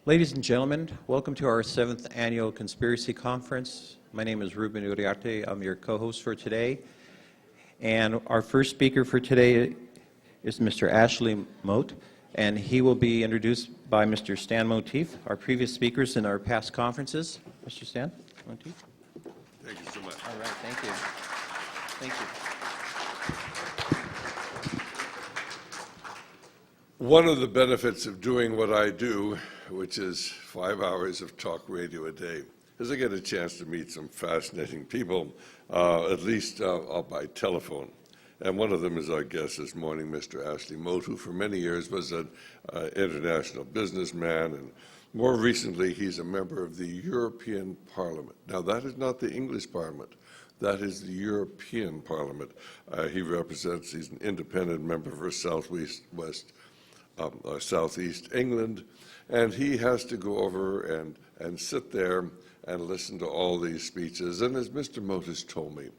Ladies and gentlemen, welcome to our 7th Annual Conspiracy Conference. My name is Ruben Uriarte. I'm your co-host for today. And our first speaker for today is Mr. Ashley Mote, and he will be introduced by Mr. Stan Motif, our previous speakers in our past conferences. Mr. Stan Motif. Thank you so much. All right, thank you. Thank you. One of the benefits of doing what I do, which is 5 hours of talk radio a day, is I get a chance to meet some fascinating people, at least by telephone. And one of them is our guest this morning, Mr. Ashley Mote, who for many years was an international businessman, and more recently he's a member of the European Parliament. Now that is not the English Parliament. That is the European Parliament. He's an independent member for Southeast England, and he has to go over and sit there and listen to all these speeches. And as Mr. Mote has told me,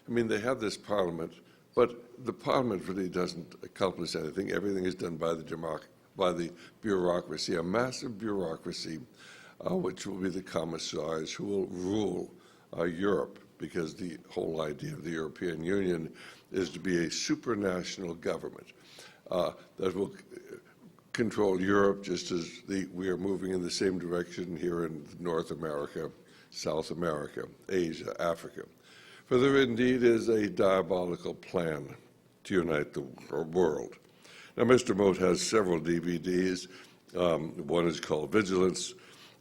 I mean, they have this parliament, but the parliament really doesn't accomplish anything. Everything is done by the bureaucracy, a massive bureaucracy, which will be the commissars who will rule Europe, because the whole idea of the European Union is to be a supranational government that will control Europe, just as we are moving in the same direction here in North America, South America, Asia, Africa. For there indeed is a diabolical plan to unite the world. Now, Mr. Mote has several DVDs. One is called Vigilance.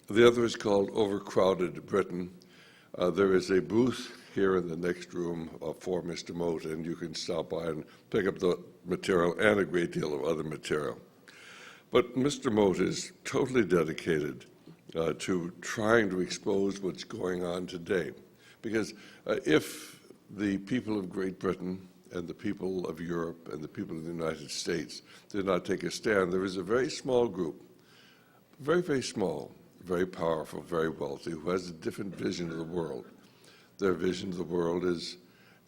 The other is called Overcrowded Britain. There is a booth here in the next room for Mr. Mote, and you can stop by and pick up the material and a great deal of other material. But Mr. Mote is totally dedicated to trying to expose what's going on today. Because if the people of Great Britain and the people of Europe and the people of the United States did not take a stand, there is a very small group, very, very small, very powerful, very wealthy, who has a different vision of the world. Their vision of the world is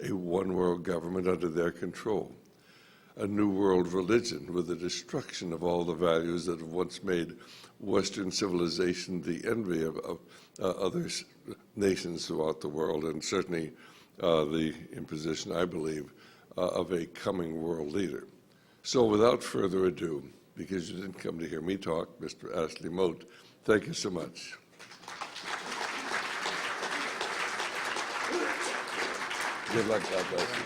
a one-world government under their control, a new world religion with the destruction of all the values that have once made Western civilization the envy of other nations throughout the world, and certainly the imposition, I believe, of a coming world leader. So without further ado, because you didn't come to hear me talk, Mr. Ashley Mote, thank you so much. Good luck, God bless you.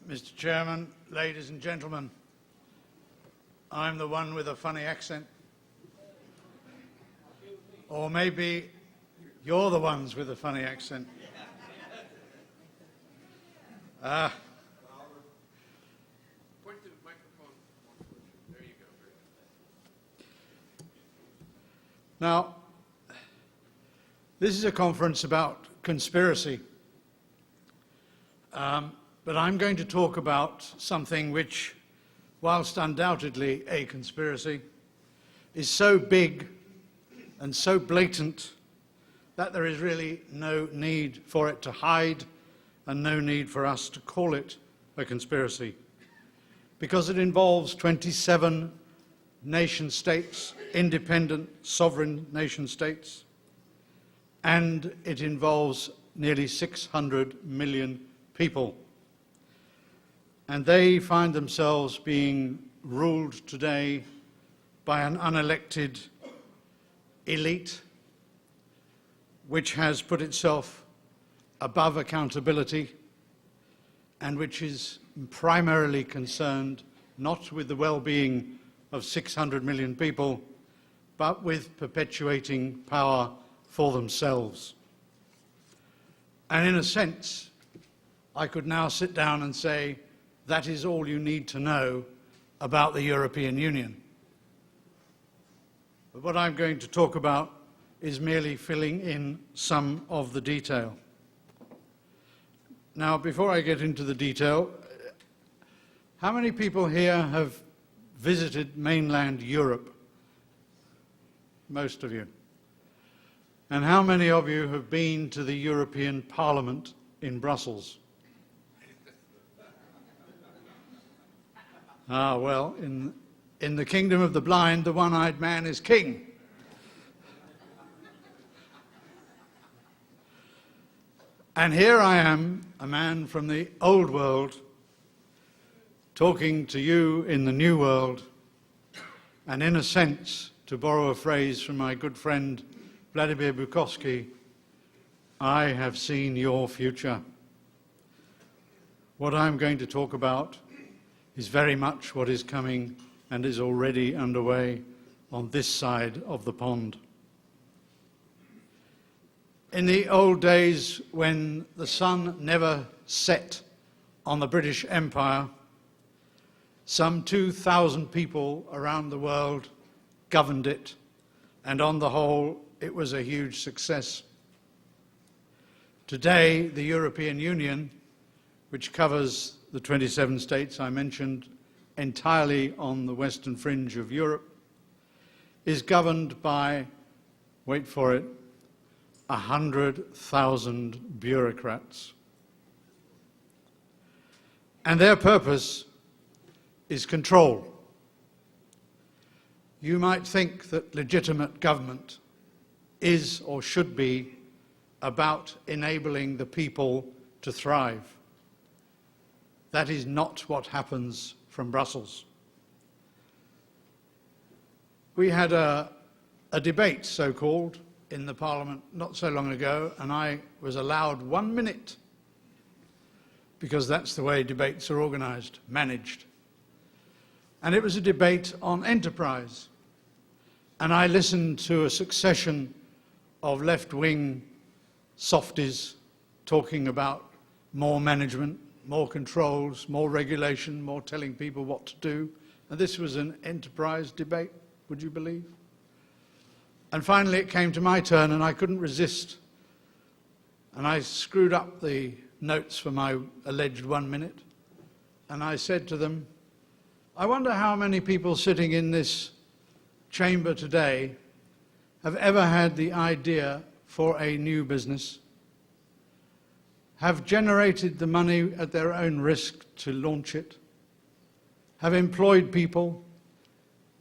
Mr. Chairman, ladies and gentlemen, I'm the one with a funny accent. Or maybe you're the ones with a funny accent. Point to the microphone. There you go. Now, this is a conference about conspiracy. But I'm going to talk about something which, whilst undoubtedly a conspiracy, is so big and so blatant that there is really no need for it to hide and no need for us to call it a conspiracy, because it involves 27 nation states, independent, sovereign nation states, and it involves nearly 600 million people. And they find themselves being ruled today by an unelected elite which has put itself above accountability and which is primarily concerned not with the well-being of 600 million people, but with perpetuating power for themselves. And in a sense, I could now sit down and say, that is all you need to know about the European Union. But what I'm going to talk about is merely filling in some of the detail. Now, before I get into the detail, how many people here have visited mainland Europe? Most of you. And how many of you have been to the European Parliament in Brussels? Ah, well, in the kingdom of the blind, the one-eyed man is king. And here I am, a man from the old world, talking to you in the new world, and in a sense, to borrow a phrase from my good friend Vladimir Bukovsky, I have seen your future. What I'm going to talk about is very much what is coming and is already underway on this side of the pond. In the old days, when the sun never set on the British Empire, some 2,000 people around the world governed it, and on the whole, it was a huge success. Today, the European Union, which covers the 27 states I mentioned entirely on the western fringe of Europe, is governed by, wait for it, 100,000 bureaucrats. And their purpose is control. You might think that legitimate government is or should be about enabling the people to thrive. That is not what happens from Brussels. We had a debate, so-called, in the Parliament not so long ago, and I was allowed 1 minute, because that's the way debates are organised, managed. And it was a debate on enterprise. And I listened to a succession of left-wing softies talking about more management, more controls, more regulation, more telling people what to do. And this was an enterprise debate, would you believe? And finally it came to my turn and I couldn't resist. And I screwed up the notes for my alleged 1 minute. And I said to them, I wonder how many people sitting in this chamber today have ever had the idea for a new business, have generated the money at their own risk to launch it, have employed people,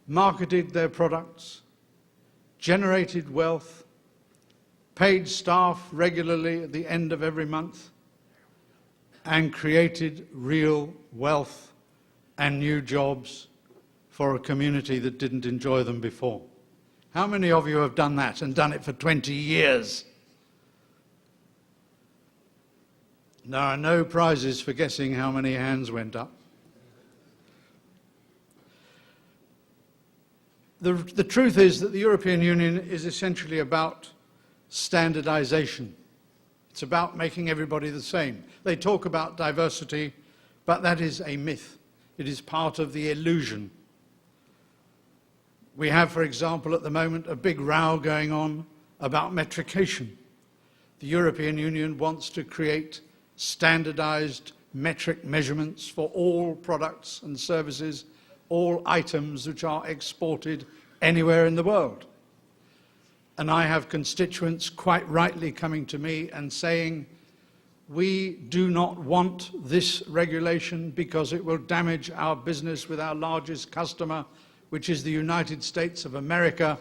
marketed their products, generated wealth, paid staff regularly at the end of every month, and created real wealth and new jobs for a community that didn't enjoy them before. How many of you have done that and done it for 20 years? There are no prizes for guessing how many hands went up. The truth is that the European Union is essentially about standardization. It's about making everybody the same. They talk about diversity, but that is a myth. It is part of the illusion. We have, for example, at the moment, a big row going on about metrication. The European Union wants to create standardized metric measurements for all products and services, all items which are exported anywhere in the world. And I have constituents quite rightly coming to me and saying, we do not want this regulation because it will damage our business with our largest customer, which is the United States of America,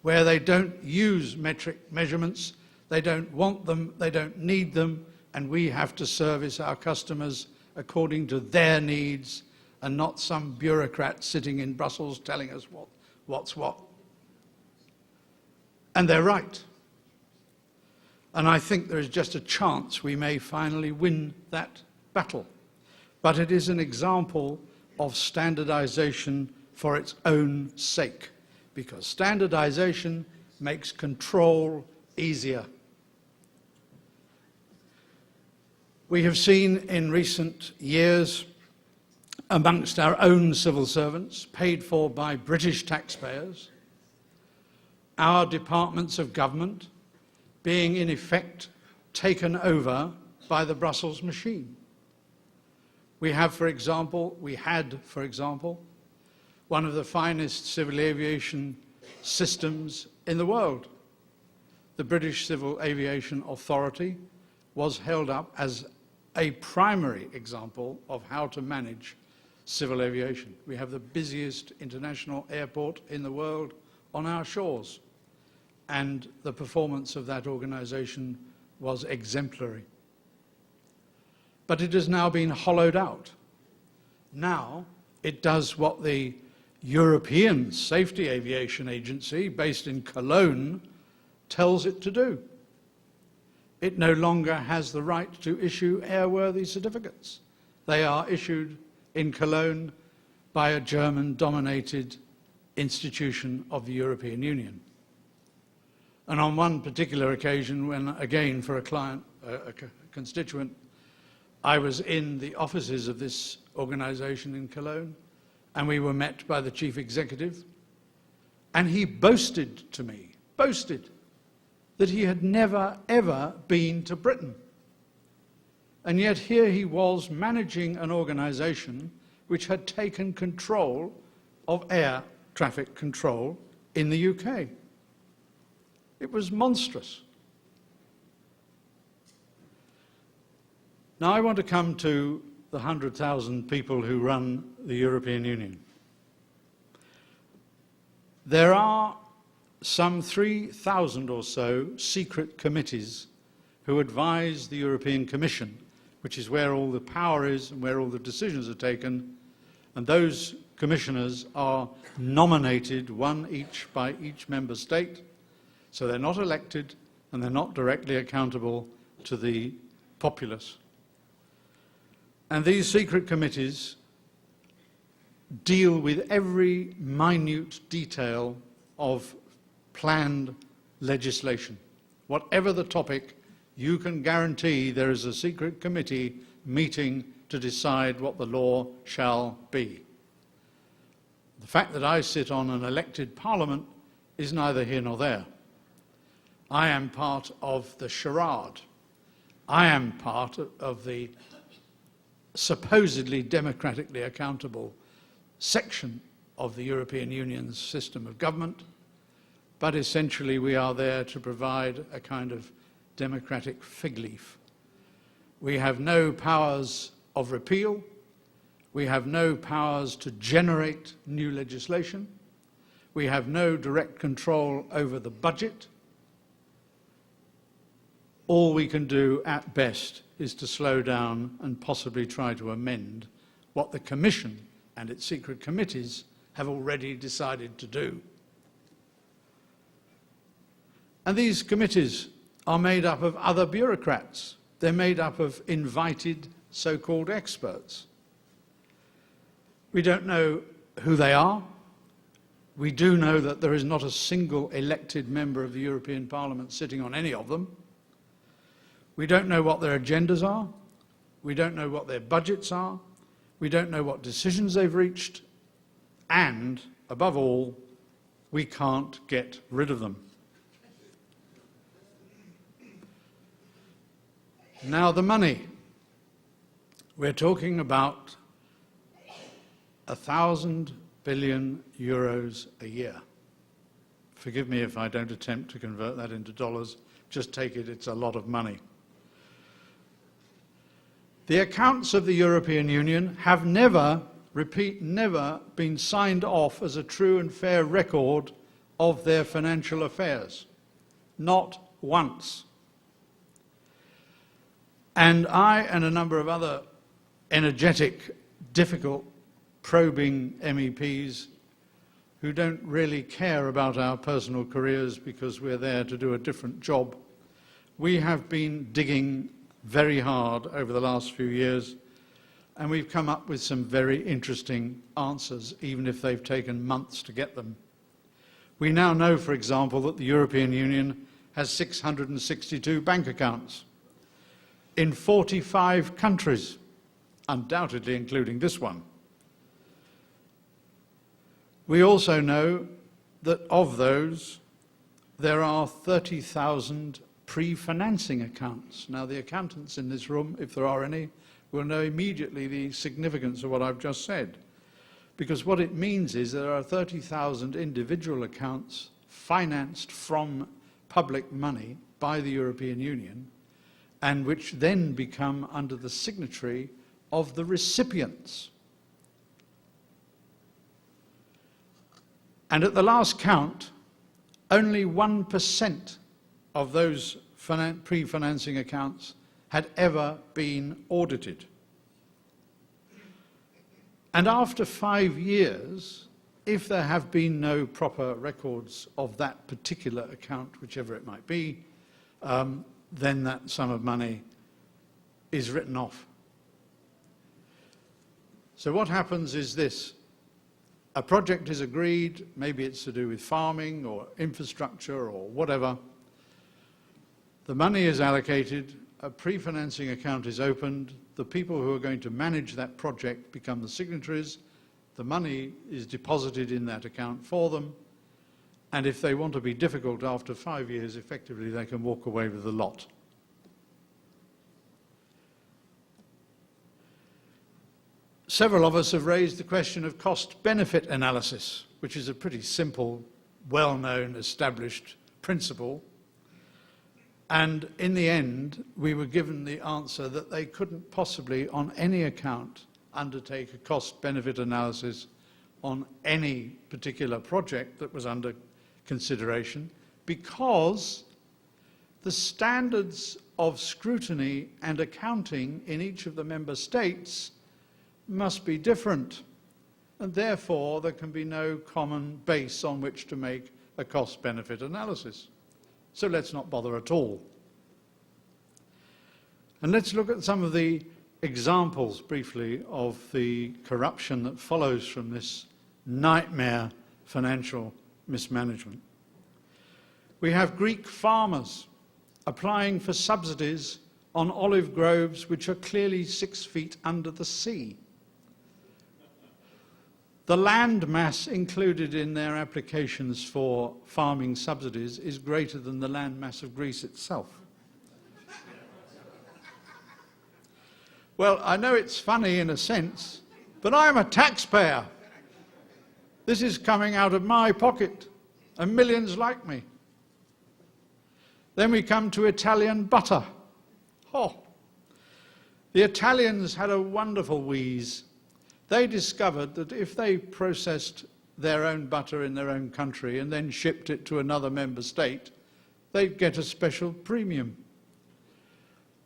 where they don't use metric measurements, they don't want them, they don't need them, and we have to service our customers according to their needs and not some bureaucrat sitting in Brussels telling us what's what. And they're right. And I think there is just a chance we may finally win that battle. But it is an example of standardization for its own sake, because standardization makes control easier. We have seen in recent years, amongst our own civil servants, paid for by British taxpayers, our departments of government being in effect taken over by the Brussels machine. We had, for example, one of the finest civil aviation systems in the world. The British Civil Aviation Authority was held up as a primary example of how to manage civil aviation. We have the busiest international airport in the world on our shores, and the performance of that organization was exemplary. But it has now been hollowed out. Now it does what the European Safety Aviation Agency, based in Cologne, tells it to do. It no longer has the right to issue airworthy certificates. They are issued in Cologne by a German-dominated institution of the European Union. And on one particular occasion, when, again, for a client, a constituent, I was in the offices of this organization in Cologne, and we were met by the chief executive, and he boasted to me, that he had never, ever been to Britain. And yet here he was managing an organization which had taken control of air traffic control in the UK. It was monstrous. Now I want to come to the 100,000 people who run the European Union. There are some 3,000 or so secret committees who advise the European Commission, which is where all the power is and where all the decisions are taken, and those commissioners are nominated, one each by each member state, so they're not elected and they're not directly accountable to the populace. And these secret committees deal with every minute detail of planned legislation. Whatever the topic, you can guarantee there is a secret committee meeting to decide what the law shall be. The fact that I sit on an elected parliament is neither here nor there. I am part of the charade. I am part of the supposedly democratically accountable section of the European Union's system of government, but essentially we are there to provide a kind of democratic fig leaf. We have no powers of repeal. We have no powers to generate new legislation. We have no direct control over the budget. All we can do at best is to slow down and possibly try to amend what the Commission and its secret committees have already decided to do. And these committees are made up of other bureaucrats. They're made up of invited so-called experts. We don't know who they are. We do know that there is not a single elected member of the European Parliament sitting on any of them. We don't know what their agendas are. We don't know what their budgets are. We don't know what decisions they've reached. And, above all, we can't get rid of them. Now the money. We're talking about 1,000 billion euros a year. Forgive me if I don't attempt to convert that into dollars. Just take it, it's a lot of money. The accounts of the European Union have never been signed off as a true and fair record of their financial affairs. Not once. And I and a number of other energetic, difficult, probing MEPs who don't really care about our personal careers because we're there to do a different job, we have been digging very hard over the last few years, and we've come up with some very interesting answers, even if they've taken months to get them. We now know, for example, that the European Union has 662 bank accounts in 45 countries, undoubtedly including this one. We also know that of those, there are 30,000 pre-financing accounts. Now, the accountants in this room, if there are any, will know immediately the significance of what I've just said. Because what it means is there are 30,000 individual accounts financed from public money by the European Union, and which then become under the signatory of the recipients. And at the last count, only 1% of those pre-financing accounts had ever been audited. And after 5 years, if there have been no proper records of that particular account, whichever it might be, then that sum of money is written off. So what happens is this. A project is agreed, maybe it's to do with farming or infrastructure or whatever. The money is allocated, a pre-financing account is opened, the people who are going to manage that project become the signatories, the money is deposited in that account for them, and if they want to be difficult after 5 years, effectively they can walk away with the lot. Several of us have raised the question of cost-benefit analysis, which is a pretty simple, well-known, established principle. And in the end, we were given the answer that they couldn't possibly, on any account, undertake a cost-benefit analysis on any particular project that was under consideration, because the standards of scrutiny and accounting in each of the member states must be different, and therefore there can be no common base on which to make a cost-benefit analysis. So let's not bother at all. And let's look at some of the examples briefly of the corruption that follows from this nightmare financial mismanagement. We have Greek farmers applying for subsidies on olive groves which are clearly 6 feet under the sea. The land mass included in their applications for farming subsidies is greater than the land mass of Greece itself. Well, I know it's funny in a sense, but I'm a taxpayer. This is coming out of my pocket, and millions like me. Then we come to Italian butter. Oh, the Italians had a wonderful wheeze. They discovered that if they processed their own butter in their own country and then shipped it to another member state, they'd get a special premium.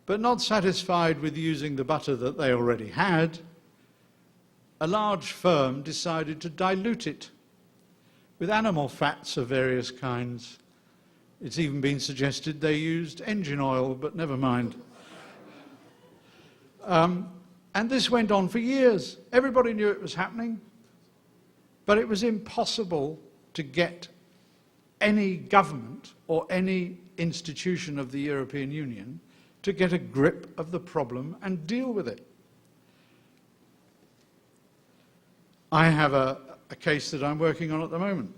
But not satisfied with using the butter that they already had, a large firm decided to dilute it with animal fats of various kinds. It's even been suggested they used engine oil, but never mind. And this went on for years. Everybody knew it was happening, but it was impossible to get any government or any institution of the European Union to get a grip of the problem and deal with it. I have a case that I'm working on at the moment.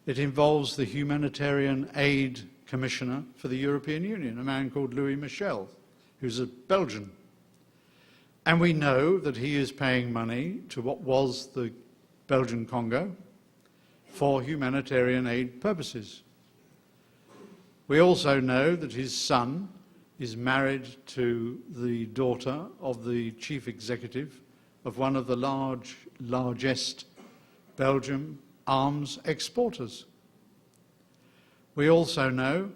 It involves the Humanitarian Aid Commissioner for the European Union, a man called Louis Michel, who's a Belgian. And we know that he is paying money to what was the Belgian Congo for humanitarian aid purposes. We also know that his son is married to the daughter of the chief executive of one of the largest Belgian arms exporters. We also know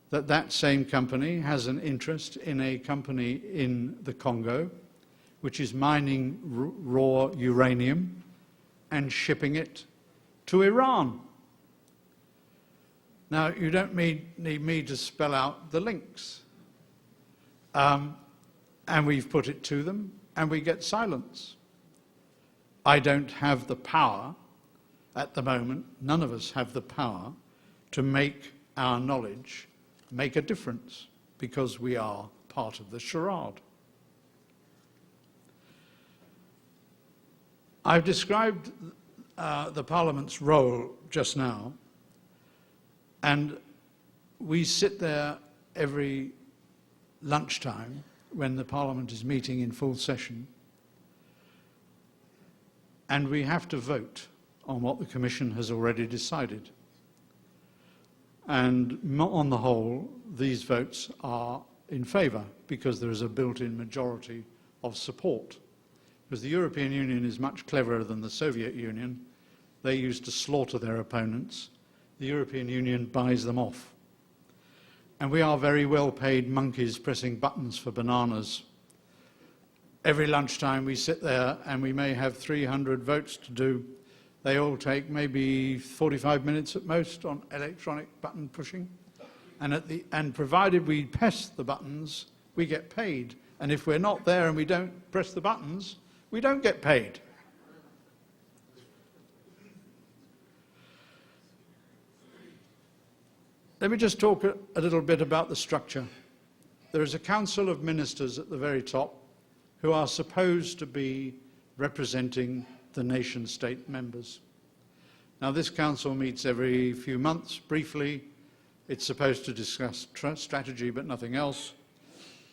that that same company has an interest in a company in the Congo which is mining raw uranium and shipping it to Iran. Now, you don't need me to spell out the links. And we've put it to them, and we get silence. I don't have the power at the moment, none of us have the power to make our knowledge make a difference, because we are part of the charade. I've described the Parliament's role just now, and we sit there every lunchtime when the Parliament is meeting in full session, and we have to vote on what the Commission has already decided. And on the whole, these votes are in favour because there is a built-in majority of support. Because the European Union is much cleverer than the Soviet Union. They used to slaughter their opponents. The European Union buys them off. And we are very well-paid monkeys pressing buttons for bananas. Every lunchtime we sit there and we may have 300 votes to do. They all take maybe 45 minutes at most on electronic button pushing. And provided we press the buttons, we get paid. And if we're not there and we don't press the buttons, we don't get paid. Let me just talk a little bit about the structure. There is a council of ministers at the very top who are supposed to be representing the nation-state members. Now, this council meets every few months, briefly. It's supposed to discuss strategy, but nothing else,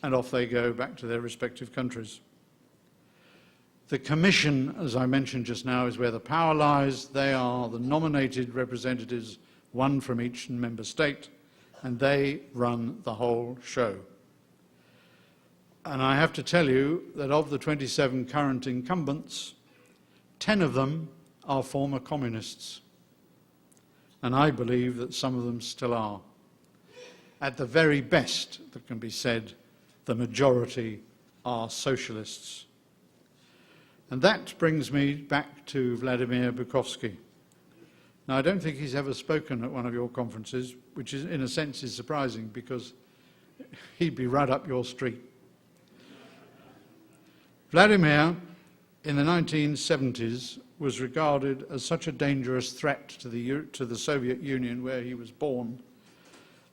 and off they go back to their respective countries. The Commission, as I mentioned just now, is where the power lies. They are the nominated representatives, one from each member state, and they run the whole show. And I have to tell you that of the 27 current incumbents, 10 of them are former communists. And I believe that some of them still are. At the very best that can be said, the majority are socialists. And that brings me back to Vladimir Bukovsky. Now, I don't think he's ever spoken at one of your conferences, which is, in a sense, is surprising because he'd be right up your street. Vladimir, in the 1970s, was regarded as such a dangerous threat to the Soviet Union, where he was born,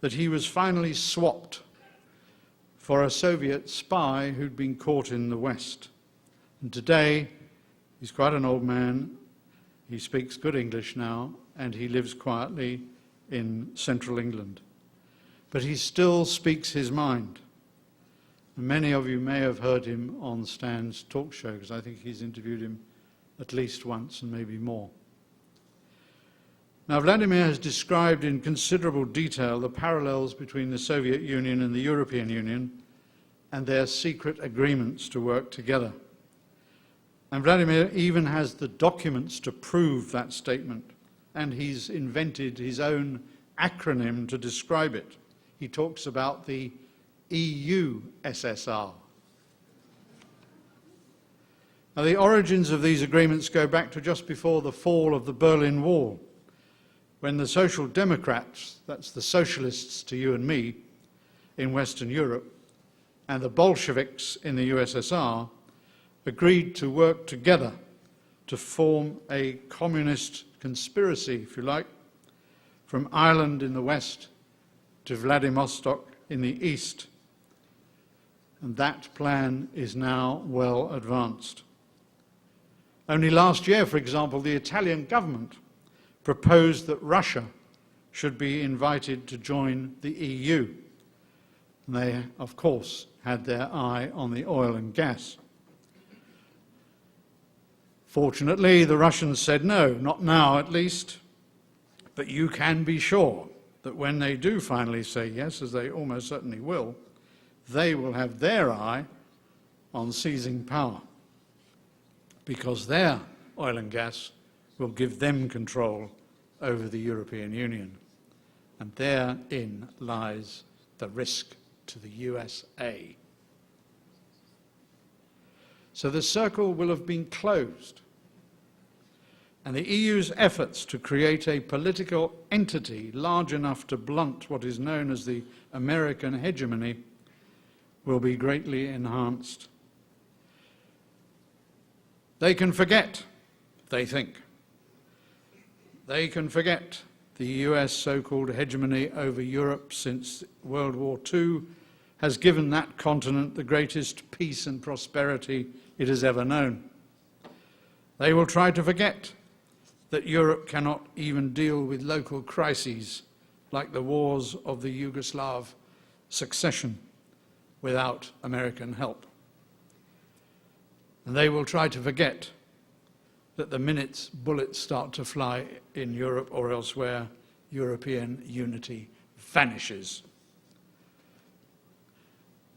that he was finally swapped for a Soviet spy who'd been caught in the West. And today, he's quite an old man. He speaks good English now, and he lives quietly in central England. But he still speaks his mind. And many of you may have heard him on Stan's talk show, because I think he's interviewed him at least once and maybe more. Now, Vladimir has described in considerable detail the parallels between the Soviet Union and the European Union and their secret agreements to work together. And Vladimir even has the documents to prove that statement, and he's invented his own acronym to describe it. He talks about the EU SSR. Now, the origins of these agreements go back to just before the fall of the Berlin Wall, when the Social Democrats, that's the socialists to you and me in Western Europe, and the Bolsheviks in the USSR agreed to work together to form a communist conspiracy, if you like, from Ireland in the west to Vladivostok in the east. And that plan is now well advanced. Only last year, for example, the Italian government proposed that Russia should be invited to join the EU. And they, of course, had their eye on the oil and gas. Fortunately, the Russians said no, not now at least, but you can be sure that when they do finally say yes, as they almost certainly will, they will have their eye on seizing power, because their oil and gas will give them control over the European Union. And therein lies the risk to the USA. So the circle will have been closed. And the EU's efforts to create a political entity large enough to blunt what is known as the American hegemony will be greatly enhanced. They can forget, they think. They can forget the US so-called hegemony over Europe since World War II has given that continent the greatest peace and prosperity it has ever known. They will try to forget that Europe cannot even deal with local crises like the wars of the Yugoslav succession without American help. And they will try to forget that the minute bullets start to fly in Europe or elsewhere, European unity vanishes.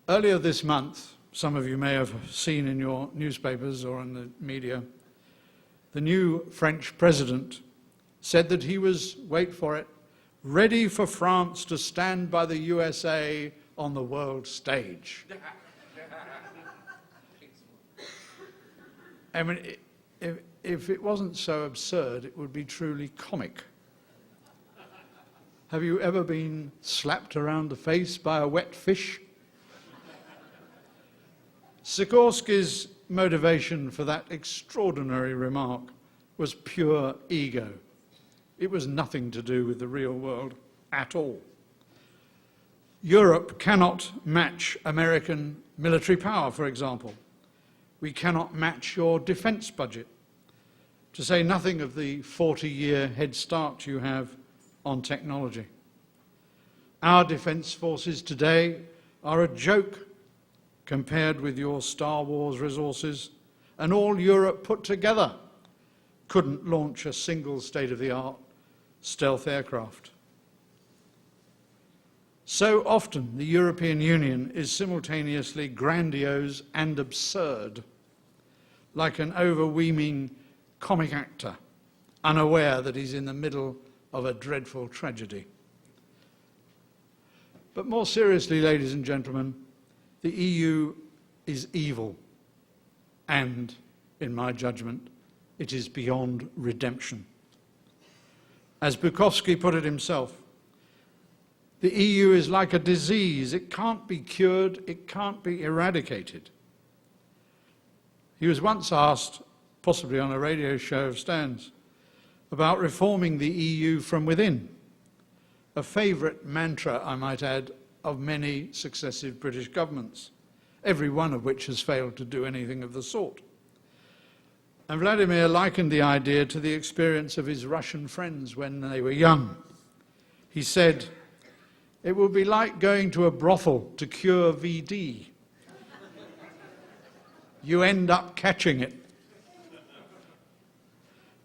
Earlier this month, some of you may have seen in your newspapers or in the media, the new French president said that he was, wait for it, ready for France to stand by the USA on the world stage. I mean, if it wasn't so absurd, it would be truly comic. Have you ever been slapped around the face by a wet fish? Sikorsky's motivation for that extraordinary remark was pure ego. It was nothing to do with the real world at all. Europe cannot match American military power, for example. We cannot match your defense budget, to say nothing of the 40-year head start you have on technology. Our defense forces today are a joke compared with your Star Wars resources, and all Europe put together couldn't launch a single state-of-the-art stealth aircraft. So often the European Union is simultaneously grandiose and absurd, like an overweening comic actor, unaware that he's in the middle of a dreadful tragedy. But more seriously, ladies and gentlemen, the EU is evil, and, in my judgment, it is beyond redemption. As Bukowski put it himself, the EU is like a disease. It can't be cured, it can't be eradicated. He was once asked, possibly on a radio show of Stan's, about reforming the EU from within, a favourite mantra, I might add, of many successive British governments, every one of which has failed to do anything of the sort. And Vladimir likened the idea to the experience of his Russian friends when they were young. He said, "It will be like going to a brothel to cure VD. You end up catching it."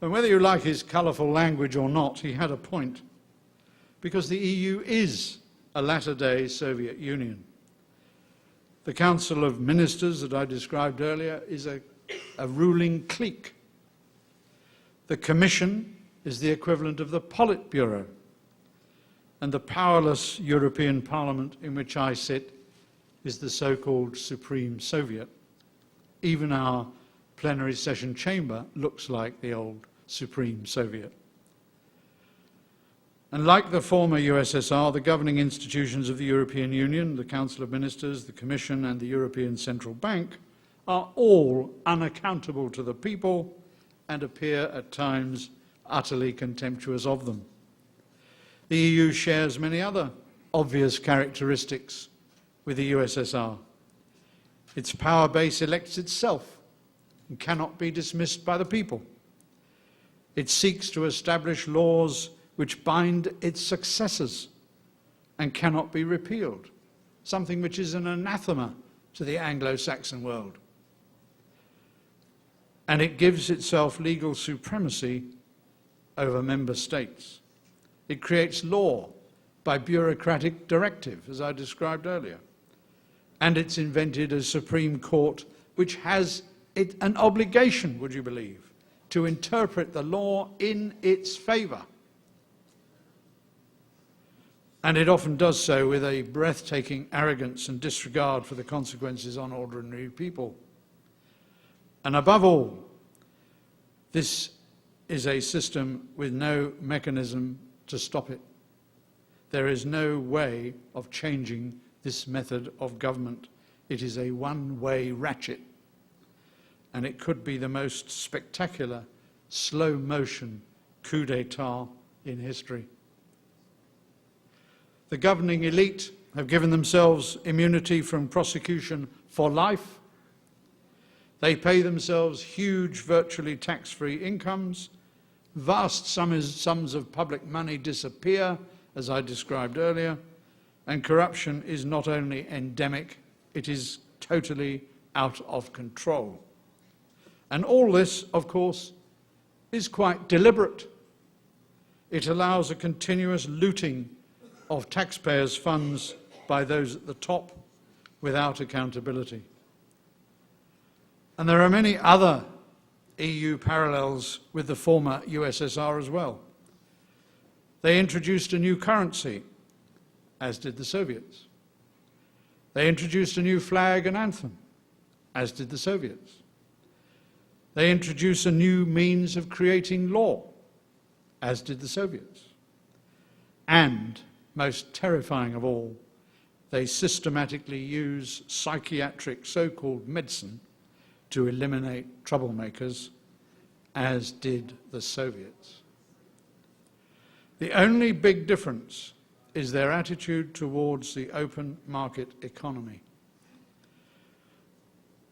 And whether you like his colourful language or not, he had a point, because the EU is a latter-day Soviet Union. The Council of Ministers that I described earlier is a ruling clique. The Commission is the equivalent of the Politburo, and the powerless European Parliament in which I sit is the so-called Supreme Soviet. Even our plenary session chamber looks like the old Supreme Soviet. And like the former USSR, the governing institutions of the European Union, the Council of Ministers, the Commission and the European Central Bank, are all unaccountable to the people and appear at times utterly contemptuous of them. The EU shares many other obvious characteristics with the USSR. Its power base elects itself and cannot be dismissed by the people. It seeks to establish laws which bind its successors and cannot be repealed, something which is an anathema to the Anglo-Saxon world. And it gives itself legal supremacy over member states. It creates law by bureaucratic directive, as I described earlier. And it's invented a Supreme Court which has an obligation, would you believe, to interpret the law in its favour. And it often does so with a breathtaking arrogance and disregard for the consequences on ordinary people. And above all, this is a system with no mechanism to stop it. There is no way of changing this method of government. It is a one-way ratchet, and it could be the most spectacular slow-motion coup d'etat in history. The governing elite have given themselves immunity from prosecution for life. They pay themselves huge, virtually tax-free incomes. Vast sums of public money disappear as I described earlier, and corruption is not only endemic, it is totally out of control. And all this, of course, is quite deliberate. It allows a continuous looting of taxpayers' funds by those at the top without accountability. And there are many other EU parallels with the former USSR as well. They introduced a new currency, as did the Soviets. They introduced a new flag and anthem, as did the Soviets. They introduced a new means of creating law, as did the Soviets. And, most terrifying of all, they systematically use psychiatric so-called medicine to eliminate troublemakers, as did the Soviets. The only big difference is their attitude towards the open market economy.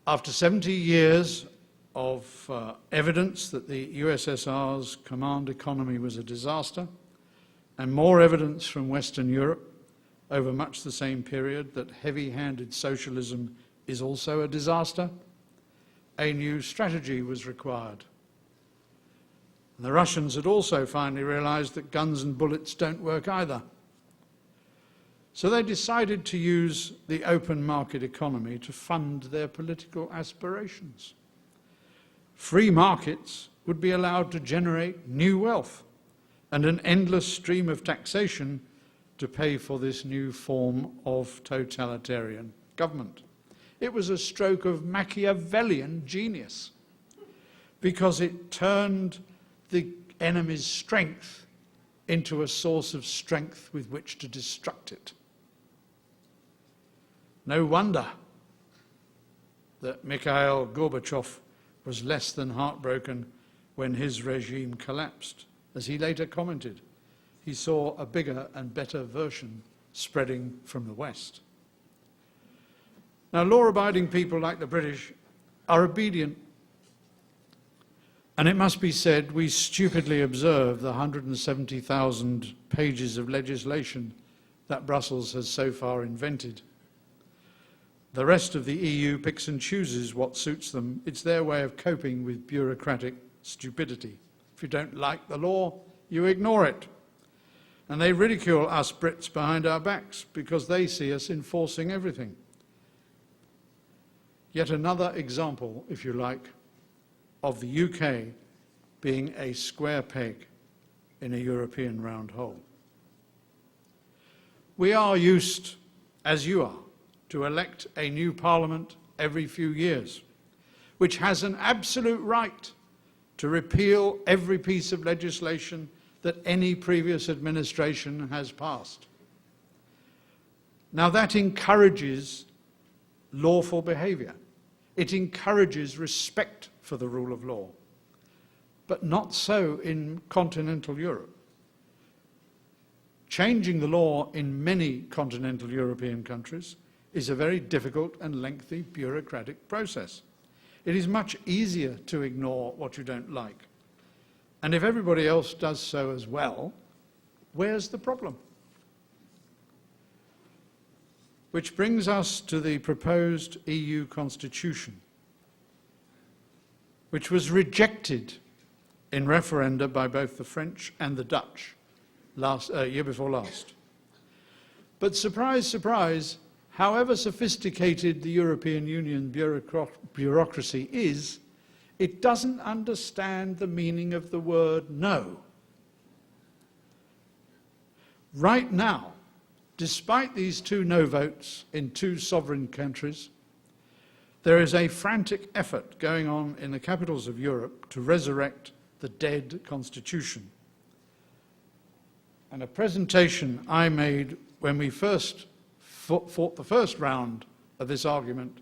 After 70 years of evidence that the USSR's command economy was a disaster, and more evidence from Western Europe over much the same period that heavy-handed socialism is also a disaster, a new strategy was required. And the Russians had also finally realized that guns and bullets don't work either. So they decided to use the open market economy to fund their political aspirations. Free markets would be allowed to generate new wealth and an endless stream of taxation to pay for this new form of totalitarian government. It was a stroke of Machiavellian genius because it turned the enemy's strength into a source of strength with which to destruct it. No wonder that Mikhail Gorbachev was less than heartbroken when his regime collapsed. As he later commented, he saw a bigger and better version spreading from the West. Now, law-abiding people like the British are obedient. And it must be said, we stupidly observe the 170,000 pages of legislation that Brussels has so far invented. The rest of the EU picks and chooses what suits them. It's their way of coping with bureaucratic stupidity. If you don't like the law, you ignore it. And they ridicule us Brits behind our backs because they see us enforcing everything. Yet another example, if you like, of the UK being a square peg in a European round hole. We are used, as you are, to elect a new parliament every few years, which has an absolute right to repeal every piece of legislation that any previous administration has passed. Now that encourages lawful behaviour. It encourages respect for the rule of law, but not so in continental Europe. Changing the law in many continental European countries is a very difficult and lengthy bureaucratic process. It is much easier to ignore what you don't like. And if everybody else does so as well, where's the problem? Which brings us to the proposed EU constitution, which was rejected in referenda by both the French and the Dutch year before last. But surprise, surprise, however sophisticated the European Union bureaucracy is, it doesn't understand the meaning of the word no. Right now, despite these two no votes in two sovereign countries, there is a frantic effort going on in the capitals of Europe to resurrect the dead constitution. And a presentation I made when we first fought the first round of this argument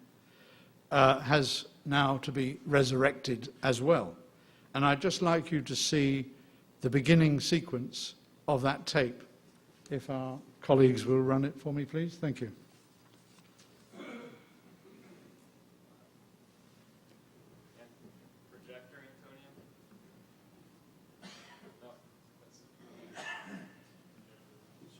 has now to be resurrected as well. And I'd just like you to see the beginning sequence of that tape. If our colleagues will run it for me, please. Thank you. Projector, Antonio? No,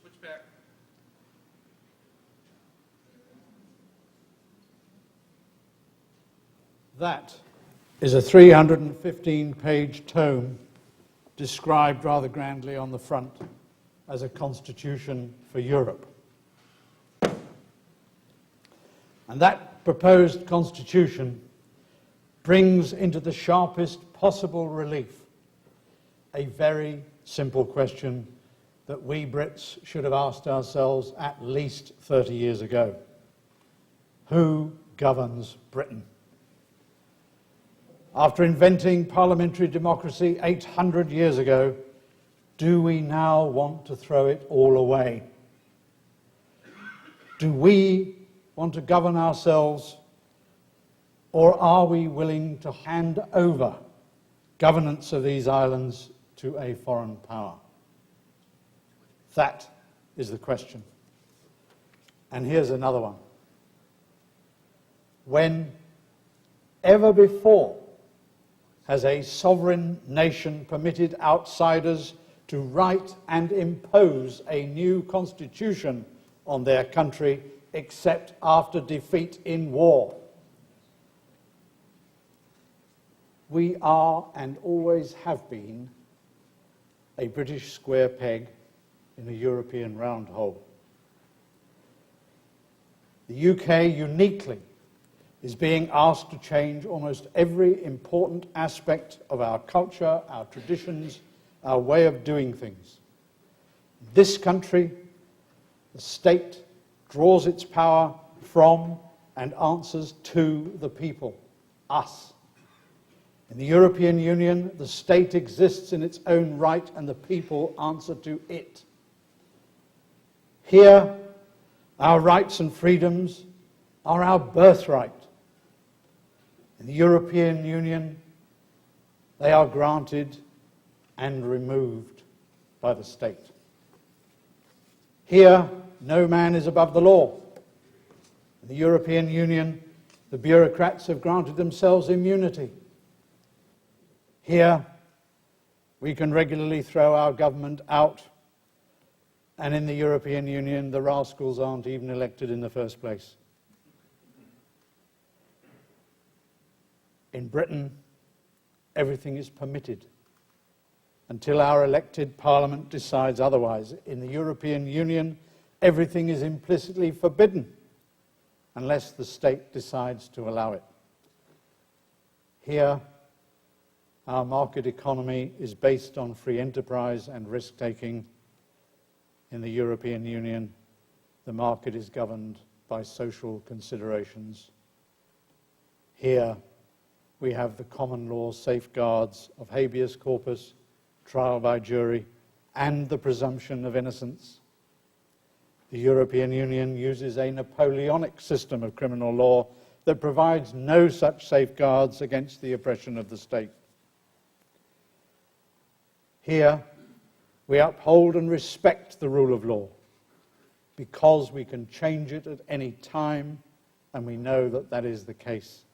That is a 315-page tome described rather grandly on the front as a constitution for Europe. And that proposed constitution brings into the sharpest possible relief a very simple question that we Brits should have asked ourselves at least 30 years ago. Who governs Britain? After inventing parliamentary democracy 800 years ago, do we now want to throw it all away? Do we want to govern ourselves, or are we willing to hand over governance of these islands to a foreign power? That is the question. And here's another one. When ever before has a sovereign nation permitted outsiders to write and impose a new constitution on their country except after defeat in war? We are and always have been a British square peg in a European round hole. The UK uniquely is being asked to change almost every important aspect of our culture, our traditions, our way of doing things. This country, the state, draws its power from and answers to the people, us. In the European Union, the state exists in its own right and the people answer to it. Here, our rights and freedoms are our birthright. In the European Union, they are granted and removed by the state. Here, no man is above the law. In the European Union, the bureaucrats have granted themselves immunity. Here, we can regularly throw our government out, and in the European Union, the rascals aren't even elected in the first place. In Britain, everything is permitted until our elected parliament decides otherwise. In the European Union, everything is implicitly forbidden unless the state decides to allow it. Here, our market economy is based on free enterprise and risk-taking. In the European Union, the market is governed by social considerations. Here, we have the common law safeguards of habeas corpus, trial by jury, and the presumption of innocence. The European Union uses a Napoleonic system of criminal law that provides no such safeguards against the oppression of the state. Here, we uphold and respect the rule of law because we can change it at any time, and we know that that is the case.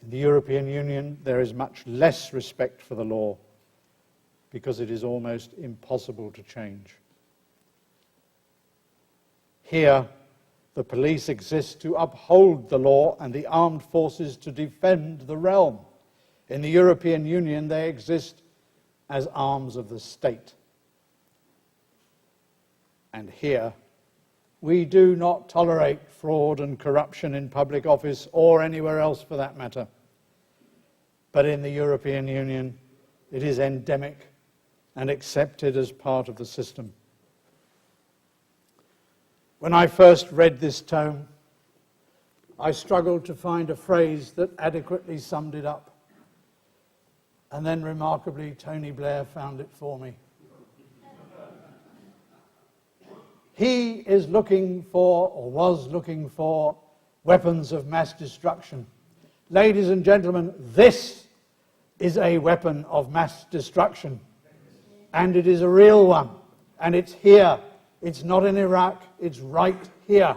In the European Union, there is much less respect for the law because it is almost impossible to change. Here, the police exist to uphold the law and the armed forces to defend the realm. In the European Union, they exist as arms of the state. And here, we do not tolerate fraud and corruption in public office or anywhere else for that matter. But in the European Union, it is endemic and accepted as part of the system. When I first read this tome, I struggled to find a phrase that adequately summed it up. And then, remarkably, Tony Blair found it for me. He is looking for, or was looking for, weapons of mass destruction. Ladies and gentlemen, this is a weapon of mass destruction. And it is a real one. And it's here. It's not in Iraq. It's right here.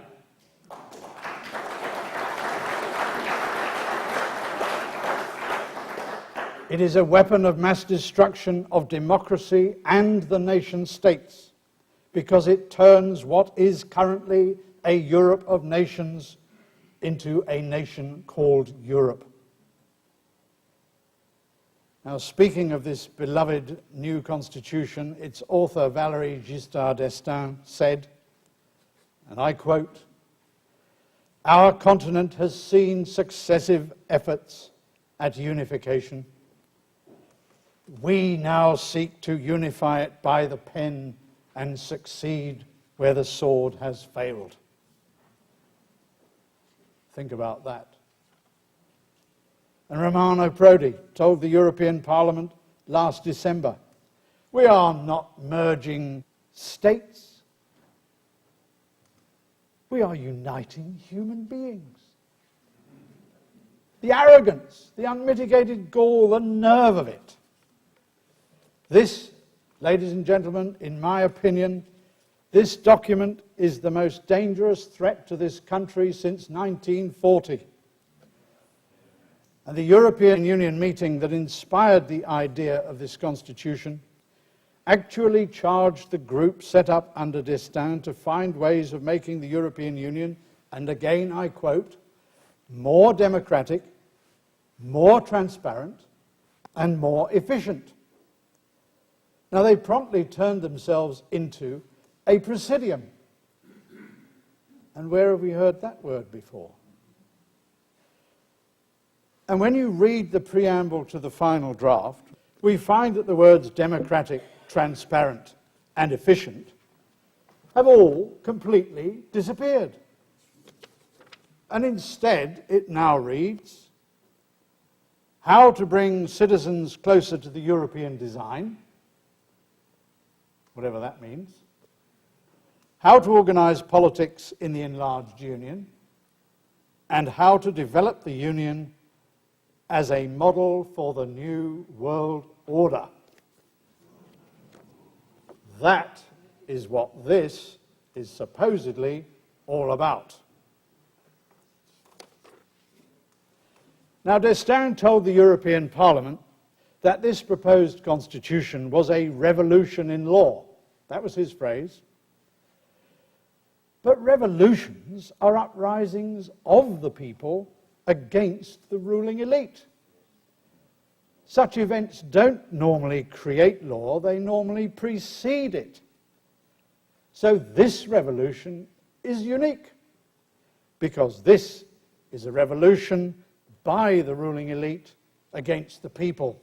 It is a weapon of mass destruction of democracy and the nation states, because it turns what is currently a Europe of nations into a nation called Europe. Now, speaking of this beloved new constitution, its author, Valéry Giscard d'Estaing, said, and I quote, "Our continent has seen successive efforts at unification. We now seek to unify it by the pen and succeed where the sword has failed." Think about that. And Romano Prodi told the European Parliament last December, "We are not merging states. We are uniting human beings." The arrogance, the unmitigated gall, the nerve of it. This, ladies and gentlemen, in my opinion, this document is the most dangerous threat to this country since 1940. And the European Union meeting that inspired the idea of this constitution actually charged the group set up under d'Estaing to find ways of making the European Union, and again I quote, more democratic, more transparent, and more efficient. Now, they promptly turned themselves into a presidium. And where have we heard that word before? And when you read the preamble to the final draft, we find that the words democratic, transparent, and efficient have all completely disappeared. And instead, it now reads, how to bring citizens closer to the European design, whatever that means, how to organize politics in the enlarged union, and how to develop the union as a model for the new world order. That is what this is supposedly all about. Now, d'Estaing told the European Parliament that this proposed constitution was a revolution in law. That was his phrase. But revolutions are uprisings of the people against the ruling elite. Such events don't normally create law, they normally precede it. So this revolution is unique, because this is a revolution by the ruling elite against the people.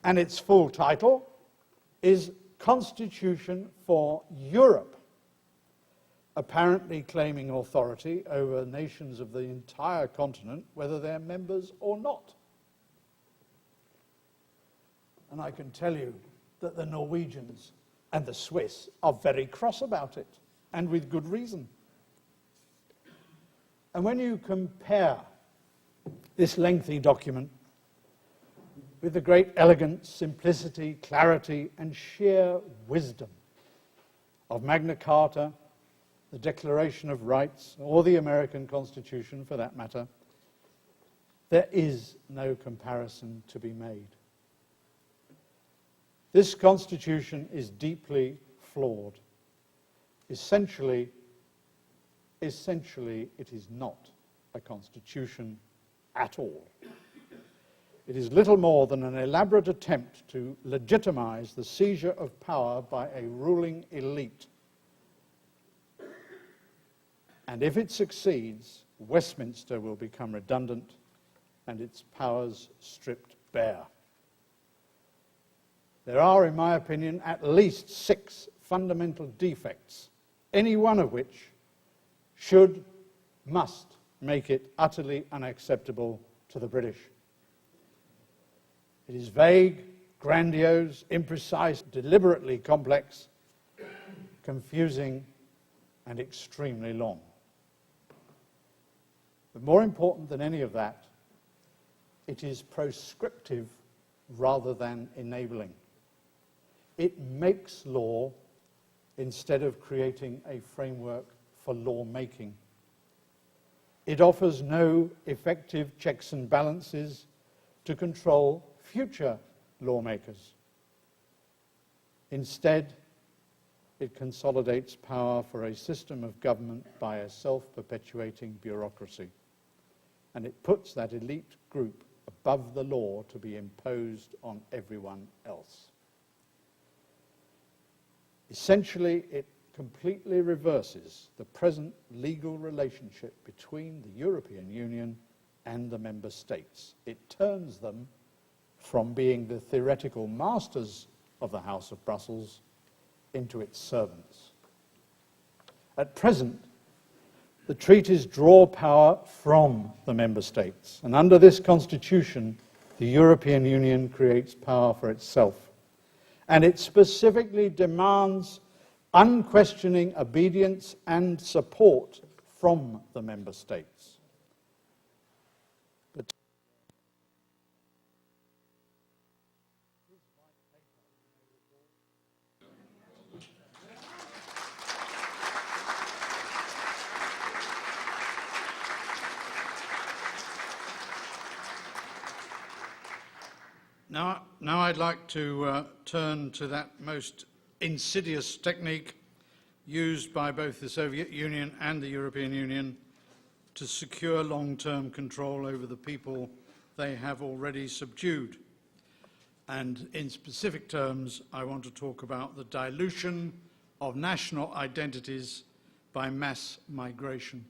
And its full title is Constitution for Europe, apparently claiming authority over nations of the entire continent, whether they're members or not. And I can tell you that the Norwegians and the Swiss are very cross about it, and with good reason. And when you compare this lengthy document with the great elegance, simplicity, clarity, and sheer wisdom of Magna Carta, the Declaration of Rights, or the American Constitution for that matter, there is no comparison to be made. This Constitution is deeply flawed. Essentially, it is not a constitution at all. It is little more than an elaborate attempt to legitimize the seizure of power by a ruling elite. And if it succeeds, Westminster will become redundant and its powers stripped bare. There are, in my opinion, at least 6 fundamental defects, any one of which must make it utterly unacceptable to the British. It is vague, grandiose, imprecise, deliberately complex, confusing, and extremely long. But more important than any of that, it is proscriptive rather than enabling. It makes law instead of creating a framework for lawmaking. It offers no effective checks and balances to control future lawmakers. Instead, it consolidates power for a system of government by a self-perpetuating bureaucracy. And it puts that elite group above the law to be imposed on everyone else. Essentially, it completely reverses the present legal relationship between the European Union and the member states. It turns them from being the theoretical masters of the House of Brussels into its servants. At present, the treaties draw power from the member states, and under this constitution, the European Union creates power for itself. And it specifically demands unquestioning obedience and support from the member states. But Now I'd like to turn to that most insidious technique used by both the Soviet Union and the European Union to secure long-term control over the people they have already subdued. And in specific terms, I want to talk about the dilution of national identities by mass migration.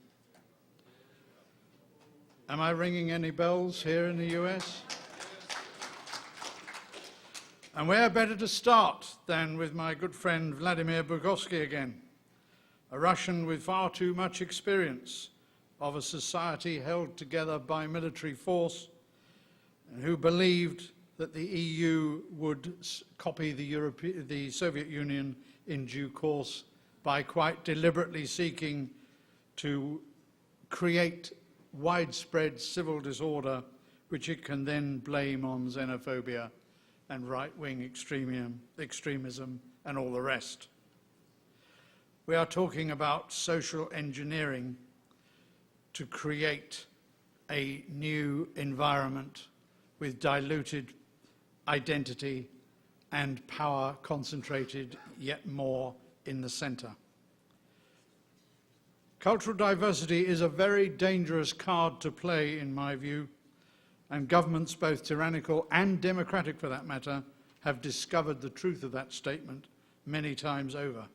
Am I ringing any bells here in the US? And where better to start than with my good friend Vladimir Vygotsky again, a Russian with far too much experience of a society held together by military force, and who believed that the EU would copy the Soviet Union in due course by quite deliberately seeking to create widespread civil disorder, which it can then blame on xenophobia and right-wing extremism and all the rest. We are talking about social engineering to create a new environment with diluted identity and power concentrated yet more in the center. Cultural diversity is a very dangerous card to play, in my view, and governments, both tyrannical and democratic for that matter, have discovered the truth of that statement many times over.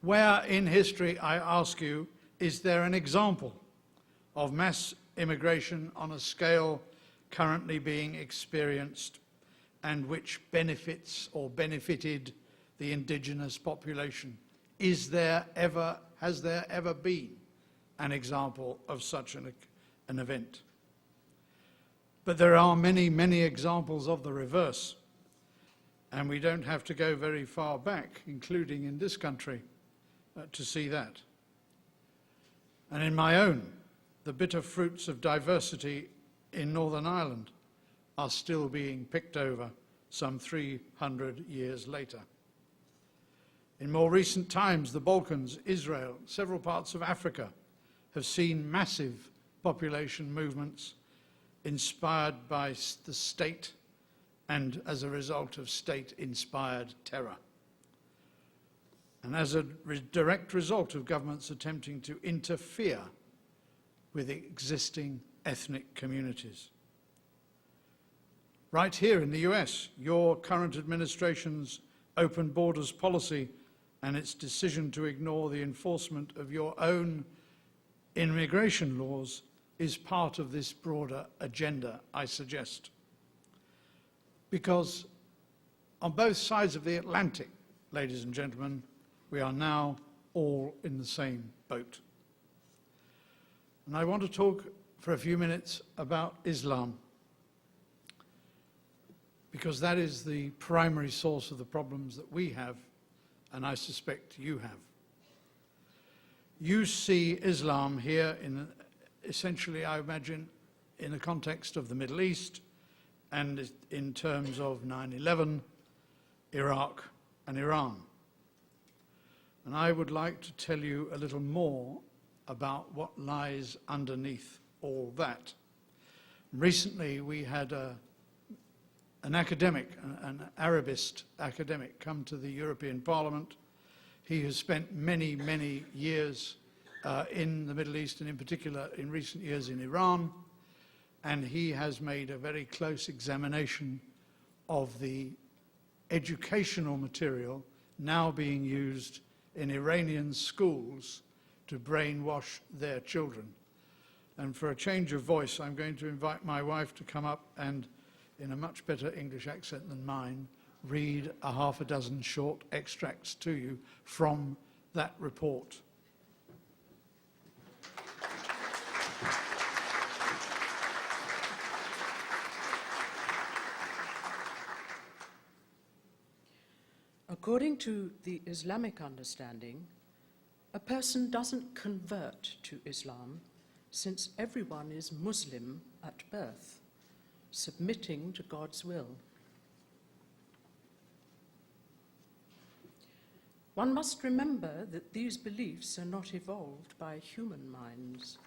Where in history, I ask you, is there an example of mass immigration on a scale currently being experienced and which benefits or benefited the indigenous population? Has there ever been an example of such an event? But there are many, many examples of the reverse, and we don't have to go very far back, including in this country, to see that. And in my own, the bitter fruits of diversity in Northern Ireland are still being picked over some 300 years later. In more recent times, the Balkans, Israel, several parts of Africa have seen massive population movements inspired by the state and as a result of state-inspired terror. And as a direct result of governments attempting to interfere with existing ethnic communities. Right here in the US, your current administration's open borders policy and its decision to ignore the enforcement of your own immigration laws is part of this broader agenda, I suggest. Because on both sides of the Atlantic, ladies and gentlemen, we are now all in the same boat. And I want to talk for a few minutes about Islam, because that is the primary source of the problems that we have, and I suspect you have. You see Islam here in essentially, I imagine, in the context of the Middle East and in terms of 9/11, Iraq and Iran. And I would like to tell you a little more about what lies underneath all that. Recently, we had an academic, an Arabist academic, come to the European Parliament He has spent many, many years in the Middle East, and in particular in recent years in Iran, and he has made a very close examination of the educational material now being used in Iranian schools to brainwash their children. And for a change of voice, I'm going to invite my wife to come up and, in a much better English accent than mine, read a half a dozen short extracts to you from that report. According to the Islamic understanding, a person doesn't convert to Islam since everyone is Muslim at birth, submitting to God's will. One must remember that these beliefs are not evolved by human minds.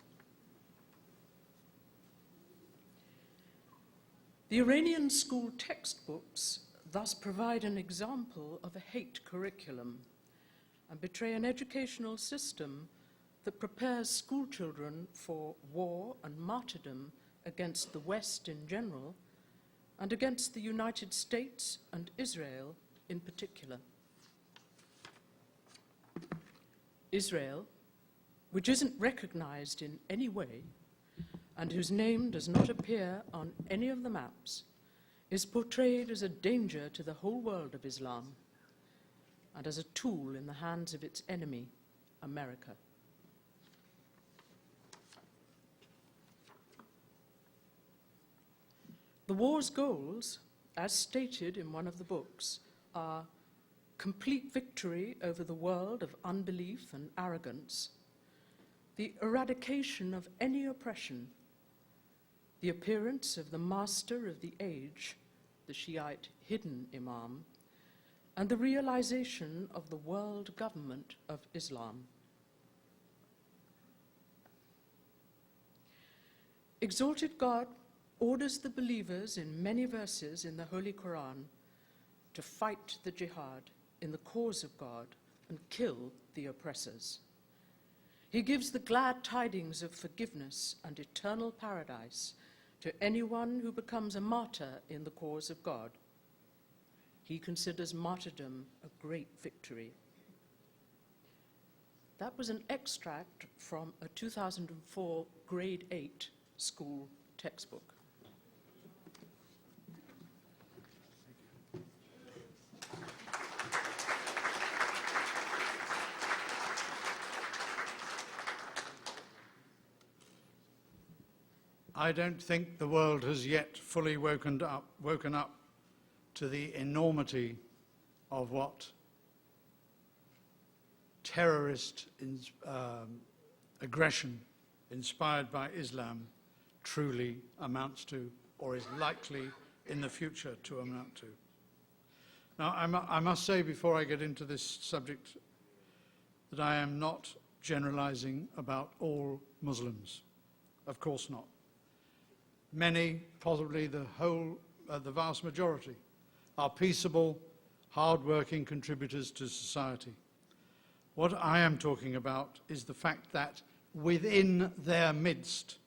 The Iranian school textbooks thus provide an example of a hate curriculum and betray an educational system that prepares schoolchildren for war and martyrdom against the West in general and against the United States and Israel in particular. Israel, which isn't recognized in any way and whose name does not appear on any of the maps, is portrayed as a danger to the whole world of Islam and as a tool in the hands of its enemy, America. The war's goals, as stated in one of the books, are complete victory over the world of unbelief and arrogance, the eradication of any oppression, the appearance of the master of the age, the Shiite hidden Imam, and the realization of the world government of Islam. Exalted God orders the believers in many verses in the Holy Quran to fight the jihad in the cause of God and kill the oppressors. He gives the glad tidings of forgiveness and eternal paradise to anyone who becomes a martyr in the cause of God. He considers martyrdom a great victory. That was an extract from a 2004 grade 8 school textbook. I don't think the world has yet fully woken up to the enormity of what terrorist aggression inspired by Islam truly amounts to, or is likely in the future to amount to. Now, I must say before I get into this subject that I am not generalizing about all Muslims. Of course not. Many, possibly the vast majority, are peaceable, hard-working contributors to society. What I am talking about is the fact that within their midst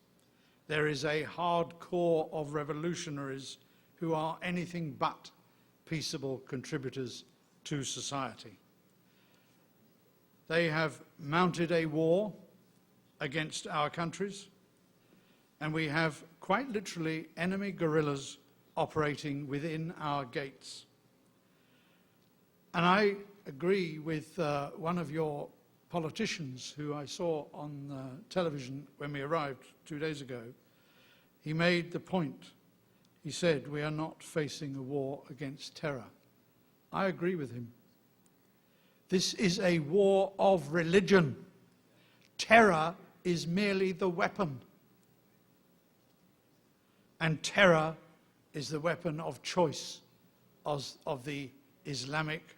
there is a hard core of revolutionaries who are anything but peaceable contributors to society. They have mounted a war against our countries, and we have quite literally enemy guerrillas operating within our gates. And I agree with one of your politicians who I saw on television when we arrived 2 days ago. He made the point. He said, we are not facing a war against terror. I agree with him. This is a war of religion. Terror is merely the weapon. And terror is the weapon of choice of the Islamic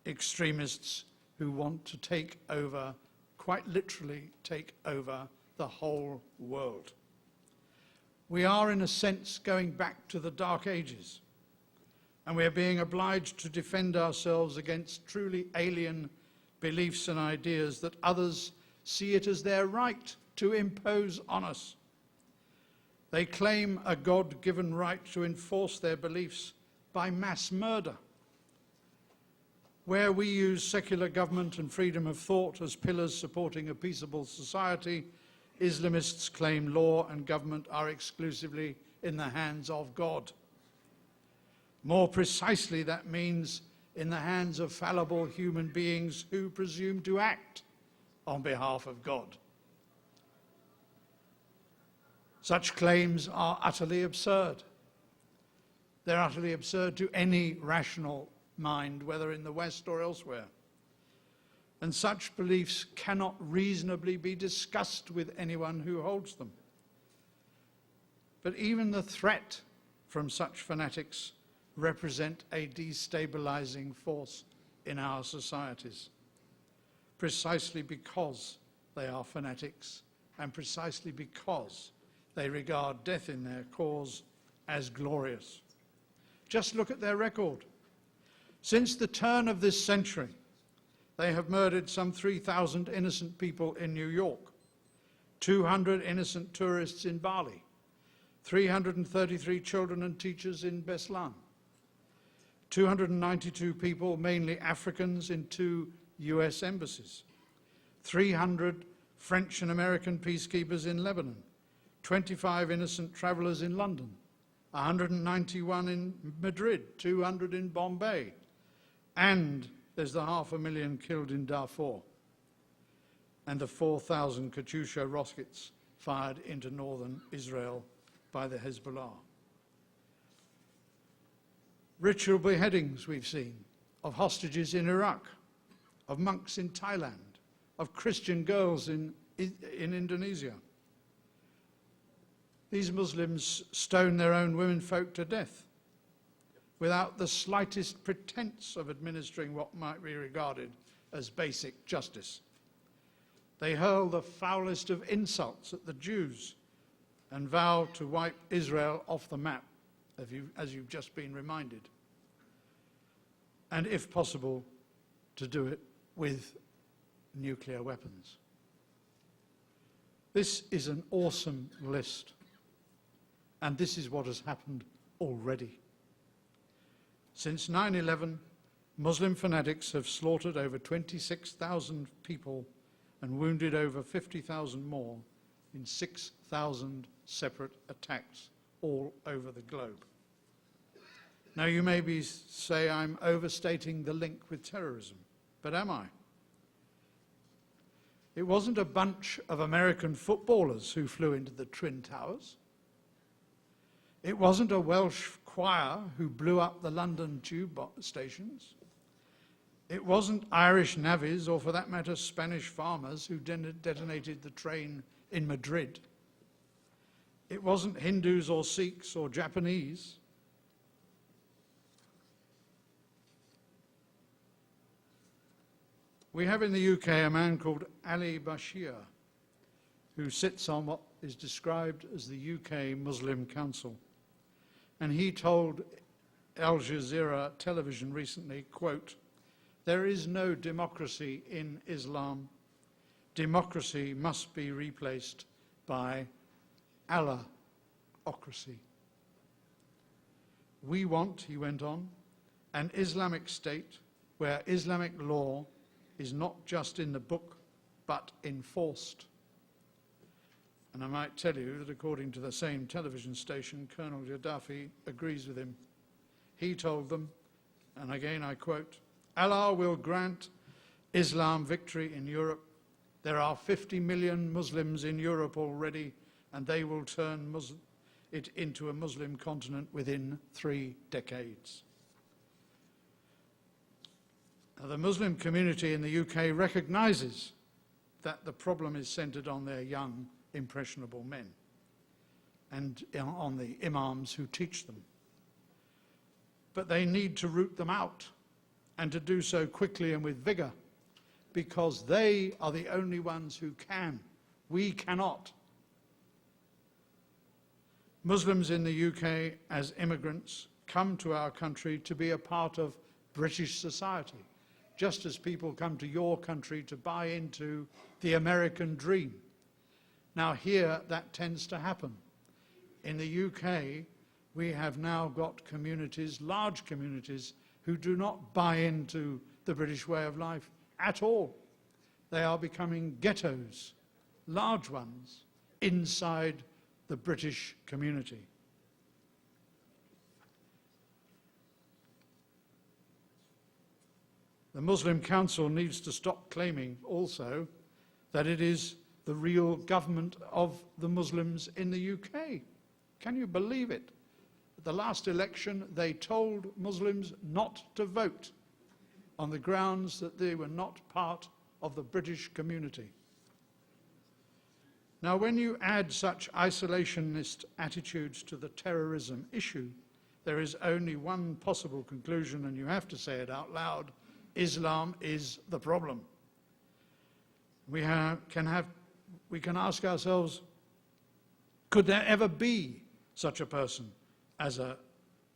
extremists who want to take over, quite literally take over, the whole world. We are, in a sense, going back to the Dark Ages, and we are being obliged to defend ourselves against truly alien beliefs and ideas that others see it as their right to impose on us. They claim a God-given right to enforce their beliefs by mass murder. Where we use secular government and freedom of thought as pillars supporting a peaceable society, Islamists claim law and government are exclusively in the hands of God. More precisely, that means in the hands of fallible human beings who presume to act on behalf of God. Such claims are utterly absurd. They're utterly absurd to any rational mind, whether in the West or elsewhere. And such beliefs cannot reasonably be discussed with anyone who holds them. But even the threat from such fanatics represent a destabilizing force in our societies, precisely because they are fanatics and precisely because they regard death in their cause as glorious. Just look at their record. Since the turn of this century, they have murdered some 3,000 innocent people in New York, 200 innocent tourists in Bali, 333 children and teachers in Beslan, 292 people, mainly Africans, in 2 US embassies, 300 French and American peacekeepers in Lebanon, 25 innocent travelers in London, 191 in Madrid, 200 in Bombay, and there's the 500,000 killed in Darfur, and the 4,000 Katyusha rockets fired into northern Israel by the Hezbollah. Ritual beheadings we've seen of hostages in Iraq, of monks in Thailand, of Christian girls in Indonesia. These Muslims stone their own womenfolk to death without the slightest pretense of administering what might be regarded as basic justice. They hurl the foulest of insults at the Jews and vow to wipe Israel off the map, as you've just been reminded, and if possible, to do it with nuclear weapons. This is an awesome list, and this is what has happened already. Since 9/11, Muslim fanatics have slaughtered over 26,000 people and wounded over 50,000 more in 6,000 separate attacks all over the globe. Now you may say I'm overstating the link with terrorism, but am I? It wasn't a bunch of American footballers who flew into the Twin Towers. It wasn't a Welsh choir who blew up the London tube stations. It wasn't Irish navvies, or for that matter Spanish farmers, who detonated the train in Madrid. It wasn't Hindus or Sikhs or Japanese. We have in the UK a man called Ali Bashir, who sits on what is described as the UK Muslim Council. And he told Al Jazeera television recently, quote, "There is no democracy in Islam. Democracy must be replaced by Allahocracy. We want," he went on, "an Islamic state where Islamic law is not just in the book, but enforced." And I might tell you that according to the same television station, Colonel Gaddafi agrees with him. He told them, and again I quote, "Allah will grant Islam victory in Europe. There are 50 million Muslims in Europe already, and they will turn it into a Muslim continent within 3 decades. Now, the Muslim community in the UK recognises that the problem is centred on their young, impressionable men and on the imams who teach them. But they need to root them out, and to do so quickly and with vigour, because they are the only ones who can. We cannot. Muslims in the UK as immigrants come to our country to be a part of British society, just as people come to your country to buy into the American dream. Now here that tends to happen. In the UK, we have now got communities, large communities, who do not buy into the British way of life at all. They are becoming ghettos, large ones, inside the British community. The Muslim Council needs to stop claiming also that it is the real government of the Muslims in the UK. Can you believe it? At the last election, they told Muslims not to vote on the grounds that they were not part of the British community. Now, when you add such isolationist attitudes to the terrorism issue, there is only one possible conclusion, and you have to say it out loud: Islam is the problem. We can ask ourselves, could there ever be such a person as a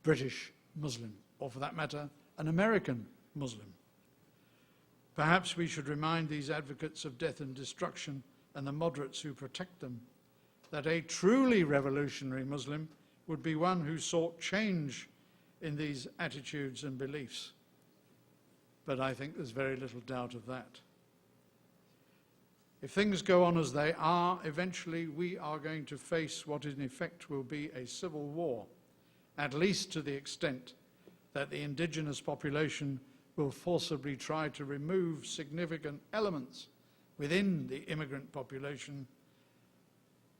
British Muslim, or for that matter, an American Muslim? Perhaps we should remind these advocates of death and destruction and the moderates who protect them that a truly revolutionary Muslim would be one who sought change in these attitudes and beliefs. But I think there's very little doubt of that. If things go on as they are, eventually we are going to face what in effect will be a civil war, at least to the extent that the indigenous population will forcibly try to remove significant elements within the immigrant population,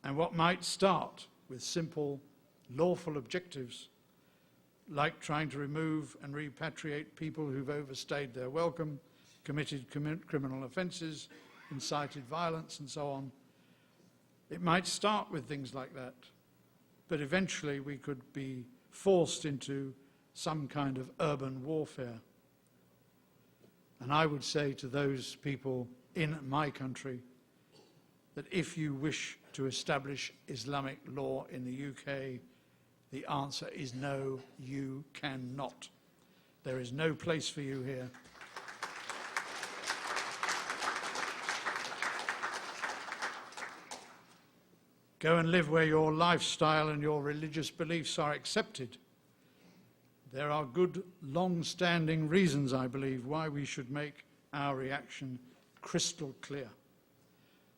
and what might start with simple, lawful objectives, like trying to remove and repatriate people who've overstayed their welcome, committed criminal offences, incited violence, and so on. It might start with things like that, but eventually we could be forced into some kind of urban warfare. And I would say to those people in my country that if you wish to establish Islamic law in the UK, the answer is no, you cannot. There is no place for you here. Go and live where your lifestyle and your religious beliefs are accepted. There are good, long-standing reasons, I believe, why we should make our reaction crystal clear.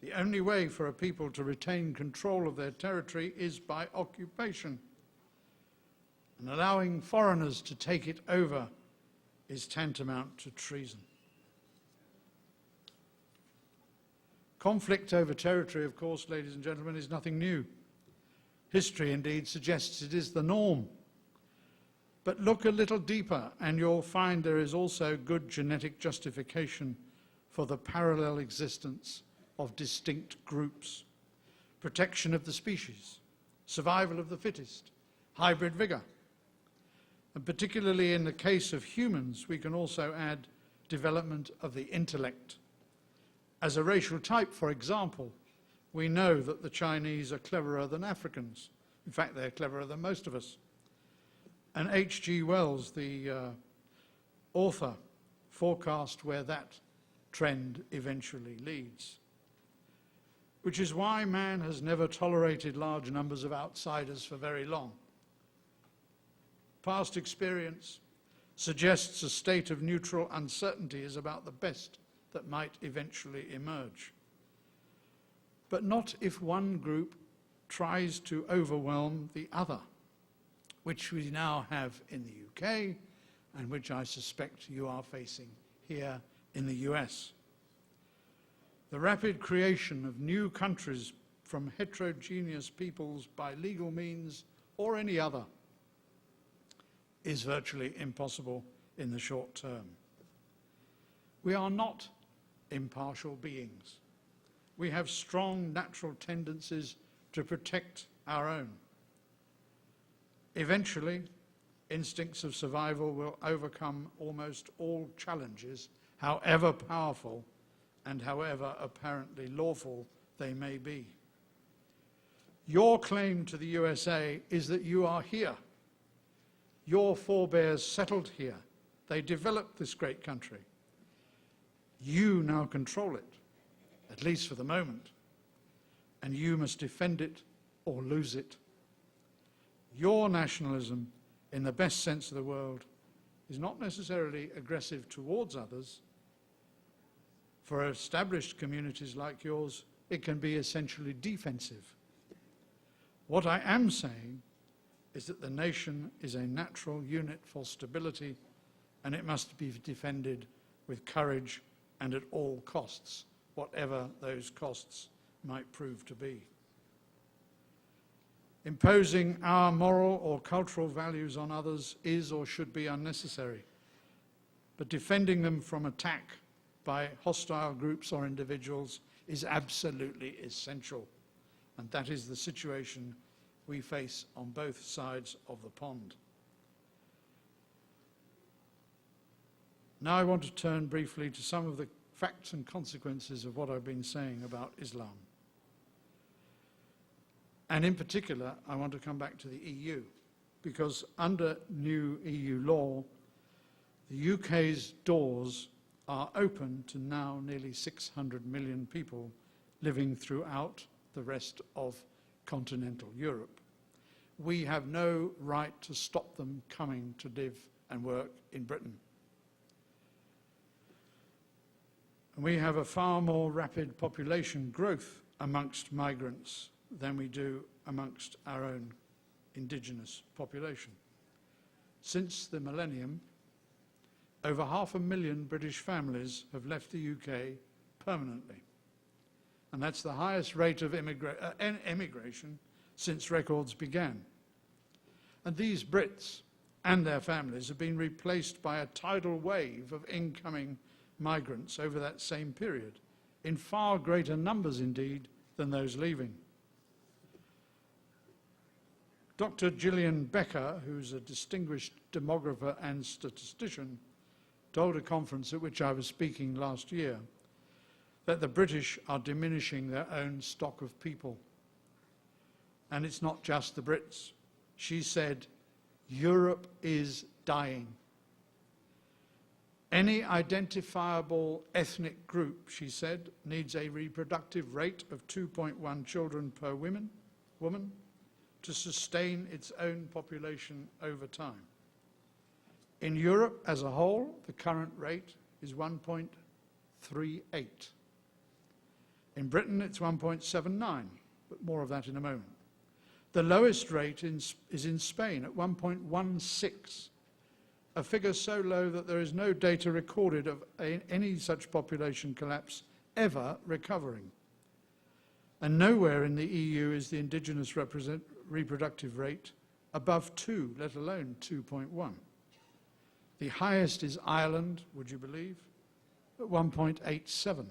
The only way for a people to retain control of their territory is by occupation. And allowing foreigners to take it over is tantamount to treason. Conflict over territory, of course, ladies and gentlemen, is nothing new. History, indeed, suggests it is the norm. But look a little deeper, and you'll find there is also good genetic justification for the parallel existence of distinct groups: protection of the species, survival of the fittest, hybrid vigor. And particularly in the case of humans, we can also add development of the intellect. As a racial type, for example, we know that the Chinese are cleverer than Africans. In fact, they're cleverer than most of us. And H.G. Wells, the author, forecast where that trend eventually leads. Which is why man has never tolerated large numbers of outsiders for very long. Past experience suggests a state of neutral uncertainty is about the best that might eventually emerge. But not if one group tries to overwhelm the other, which we now have in the UK and which I suspect you are facing here in the US. The rapid creation of new countries from heterogeneous peoples by legal means or any other is virtually impossible in the short term. We are not impartial beings. We have strong natural tendencies to protect our own. Eventually, instincts of survival will overcome almost all challenges, however powerful and however apparently lawful they may be. Your claim to the USA is that you are here. Your forebears settled here. They developed this great country. You now control it, at least for the moment, and you must defend it or lose it. Your nationalism, in the best sense of the word, is not necessarily aggressive towards others. For established communities like yours, it can be essentially defensive. What I am saying is that the nation is a natural unit for stability, and it must be defended with courage and at all costs, whatever those costs might prove to be. Imposing our moral or cultural values on others is or should be unnecessary, but defending them from attack by hostile groups or individuals is absolutely essential, and that is the situation we face on both sides of the pond. Now I want to turn briefly to some of the facts and consequences of what I've been saying about Islam. And in particular, I want to come back to the EU, because under new EU law, the UK's doors are open to now nearly 600 million people living throughout the rest of continental Europe. We have no right to stop them coming to live and work in Britain. And we have a far more rapid population growth amongst migrants than we do amongst our own indigenous population. Since the millennium, over 500,000 British families have left the UK permanently. And that's the highest rate of emigration since records began. And these Brits and their families have been replaced by a tidal wave of incoming migrants over that same period, in far greater numbers indeed than those leaving. Dr. Gillian Becker, who's a distinguished demographer and statistician, told a conference at which I was speaking last year that the British are diminishing their own stock of people. And it's not just the Brits. She said, Europe is dying. Any identifiable ethnic group, she said, needs a reproductive rate of 2.1 children per woman to sustain its own population over time. In Europe as a whole, the current rate is 1.38. In Britain, it's 1.79, but more of that in a moment. The lowest rate is in Spain at 1.16, a figure so low that there is no data recorded of any such population collapse ever recovering. And nowhere in the EU is the indigenous reproductive rate above 2, let alone 2.1. The highest is Ireland, would you believe, at 1.87.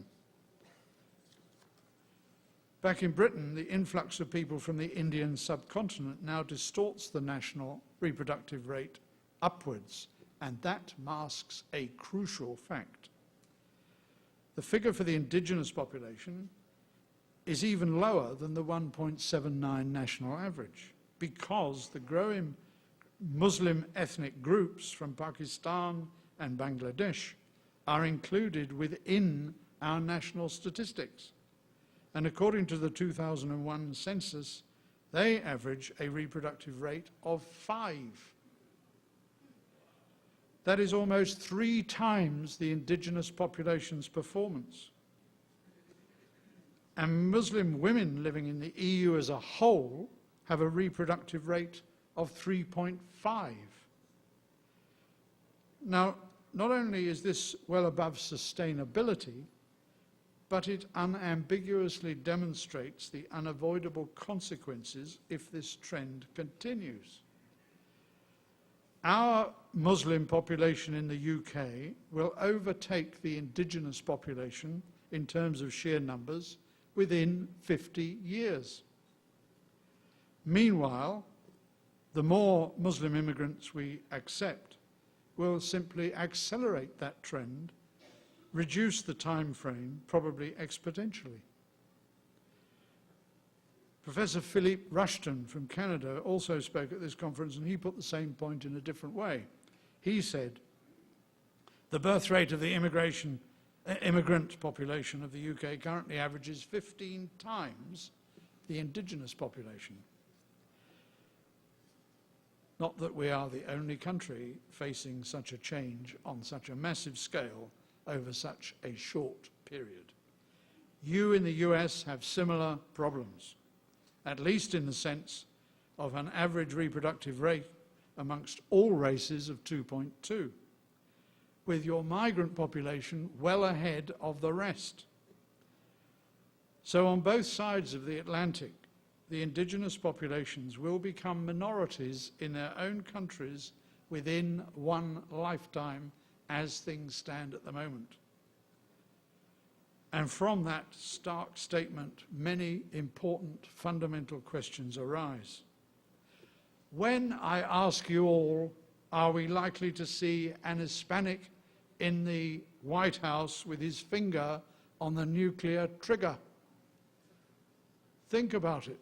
Back in Britain, the influx of people from the Indian subcontinent now distorts the national reproductive rate upwards, and that masks a crucial fact. The figure for the indigenous population is even lower than the 1.79 national average, because the growing Muslim ethnic groups from Pakistan and Bangladesh are included within our national statistics. And according to the 2001 census, they average a reproductive rate of 5. That is almost 3 times the indigenous population's performance. And Muslim women living in the EU as a whole have a reproductive rate of 3.5. Now, not only is this well above sustainability, but it unambiguously demonstrates the unavoidable consequences if this trend continues. Our Muslim population in the UK will overtake the indigenous population in terms of sheer numbers within 50 years. Meanwhile, the more Muslim immigrants we accept will simply accelerate that trend, reduce the time frame, probably exponentially. Professor Philippe Rushton from Canada also spoke at this conference, and he put the same point in a different way. He said, the birth rate of the immigration immigrant population of the UK currently averages 15 times the indigenous population. Not that we are the only country facing such a change on such a massive scale over such a short period. You in the US have similar problems, at least in the sense of an average reproductive rate amongst all races of 2.2, with your migrant population well ahead of the rest. So on both sides of the Atlantic, the indigenous populations will become minorities in their own countries within one lifetime as things stand at the moment. And from that stark statement, many important fundamental questions arise. When, I ask you all, are we likely to see an Hispanic in the White House with his finger on the nuclear trigger? Think about it.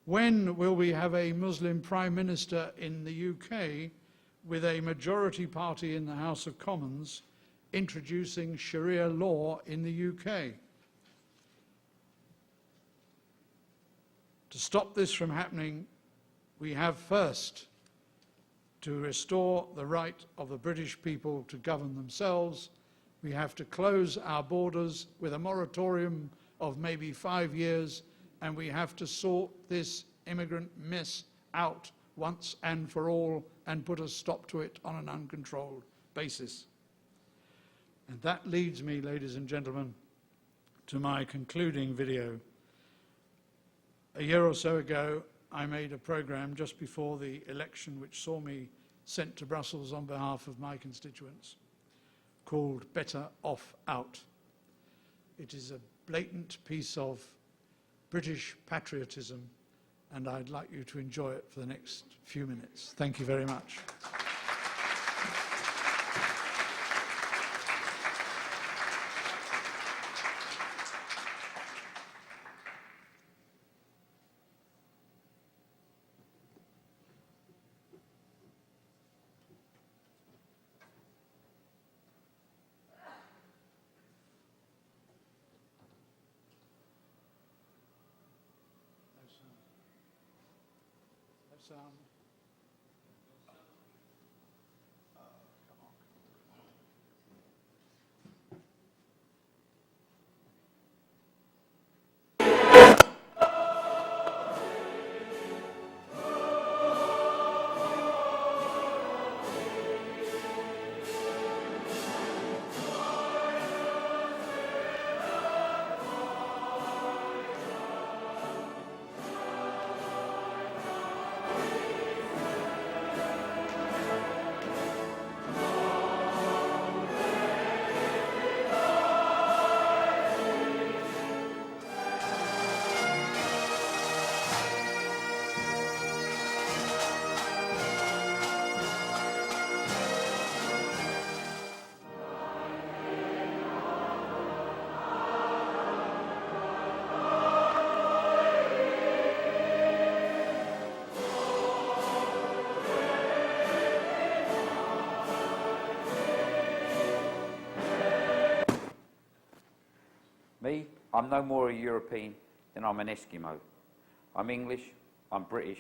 When will we have a Muslim Prime Minister in the UK with a majority party in the House of Commons introducing Sharia law in the UK? To stop this from happening, we have first to restore the right of the British people to govern themselves. We have to close our borders with a moratorium of maybe 5 years, and we have to sort this immigrant mess out once and for all and put a stop to it on an uncontrolled basis. And that leads me, ladies and gentlemen, to my concluding video. A year or so ago, I made a program just before the election which saw me sent to Brussels on behalf of my constituents, called Better Off Out. It is a blatant piece of British patriotism, and I'd like you to enjoy it for the next few minutes. Thank you very much. Sound. Me, I'm no more a European than I'm an Eskimo. I'm English, I'm British,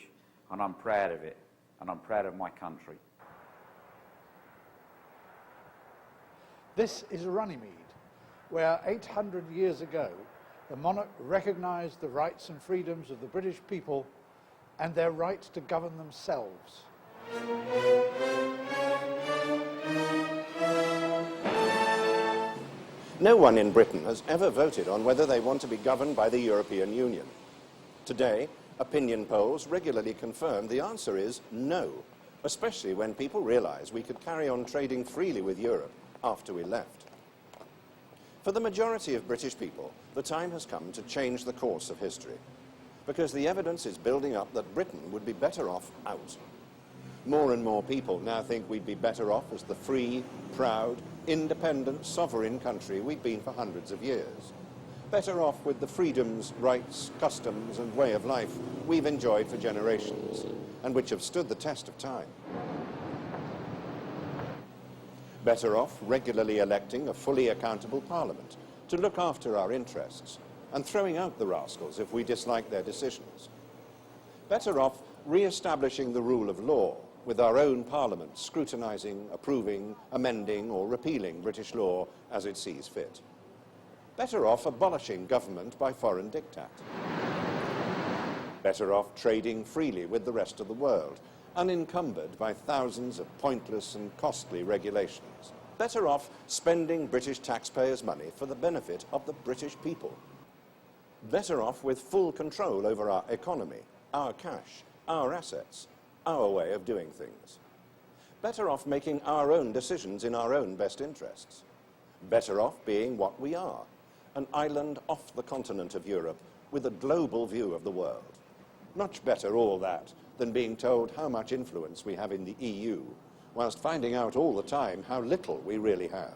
and I'm proud of it, and I'm proud of my country. This is Runnymede, where 800 years ago, the monarch recognised the rights and freedoms of the British people and their right to govern themselves. No one in Britain has ever voted on whether they want to be governed by the European Union. Today, opinion polls regularly confirm the answer is no, especially when people realise we could carry on trading freely with Europe after we left. For the majority of British people, the time has come to change the course of history, because the evidence is building up that Britain would be better off out. More and more people now think we'd be better off as the free, proud, independent, sovereign country we've been for hundreds of years. Better off with the freedoms, rights, customs and way of life we've enjoyed for generations, and which have stood the test of time. Better off regularly electing a fully accountable parliament to look after our interests and throwing out the rascals if we dislike their decisions. Better off re-establishing the rule of law with our own parliament scrutinising, approving, amending or repealing British law as it sees fit. Better off abolishing government by foreign diktat. Better off trading freely with the rest of the world, unencumbered by thousands of pointless and costly regulations. Better off spending British taxpayers' money for the benefit of the British people. Better off with full control over our economy, our cash, our assets, our way of doing things. Better off making our own decisions in our own best interests. Better off being what we are, an island off the continent of Europe with a global view of the world. Much better all that than being told how much influence we have in the EU, whilst finding out all the time how little we really have.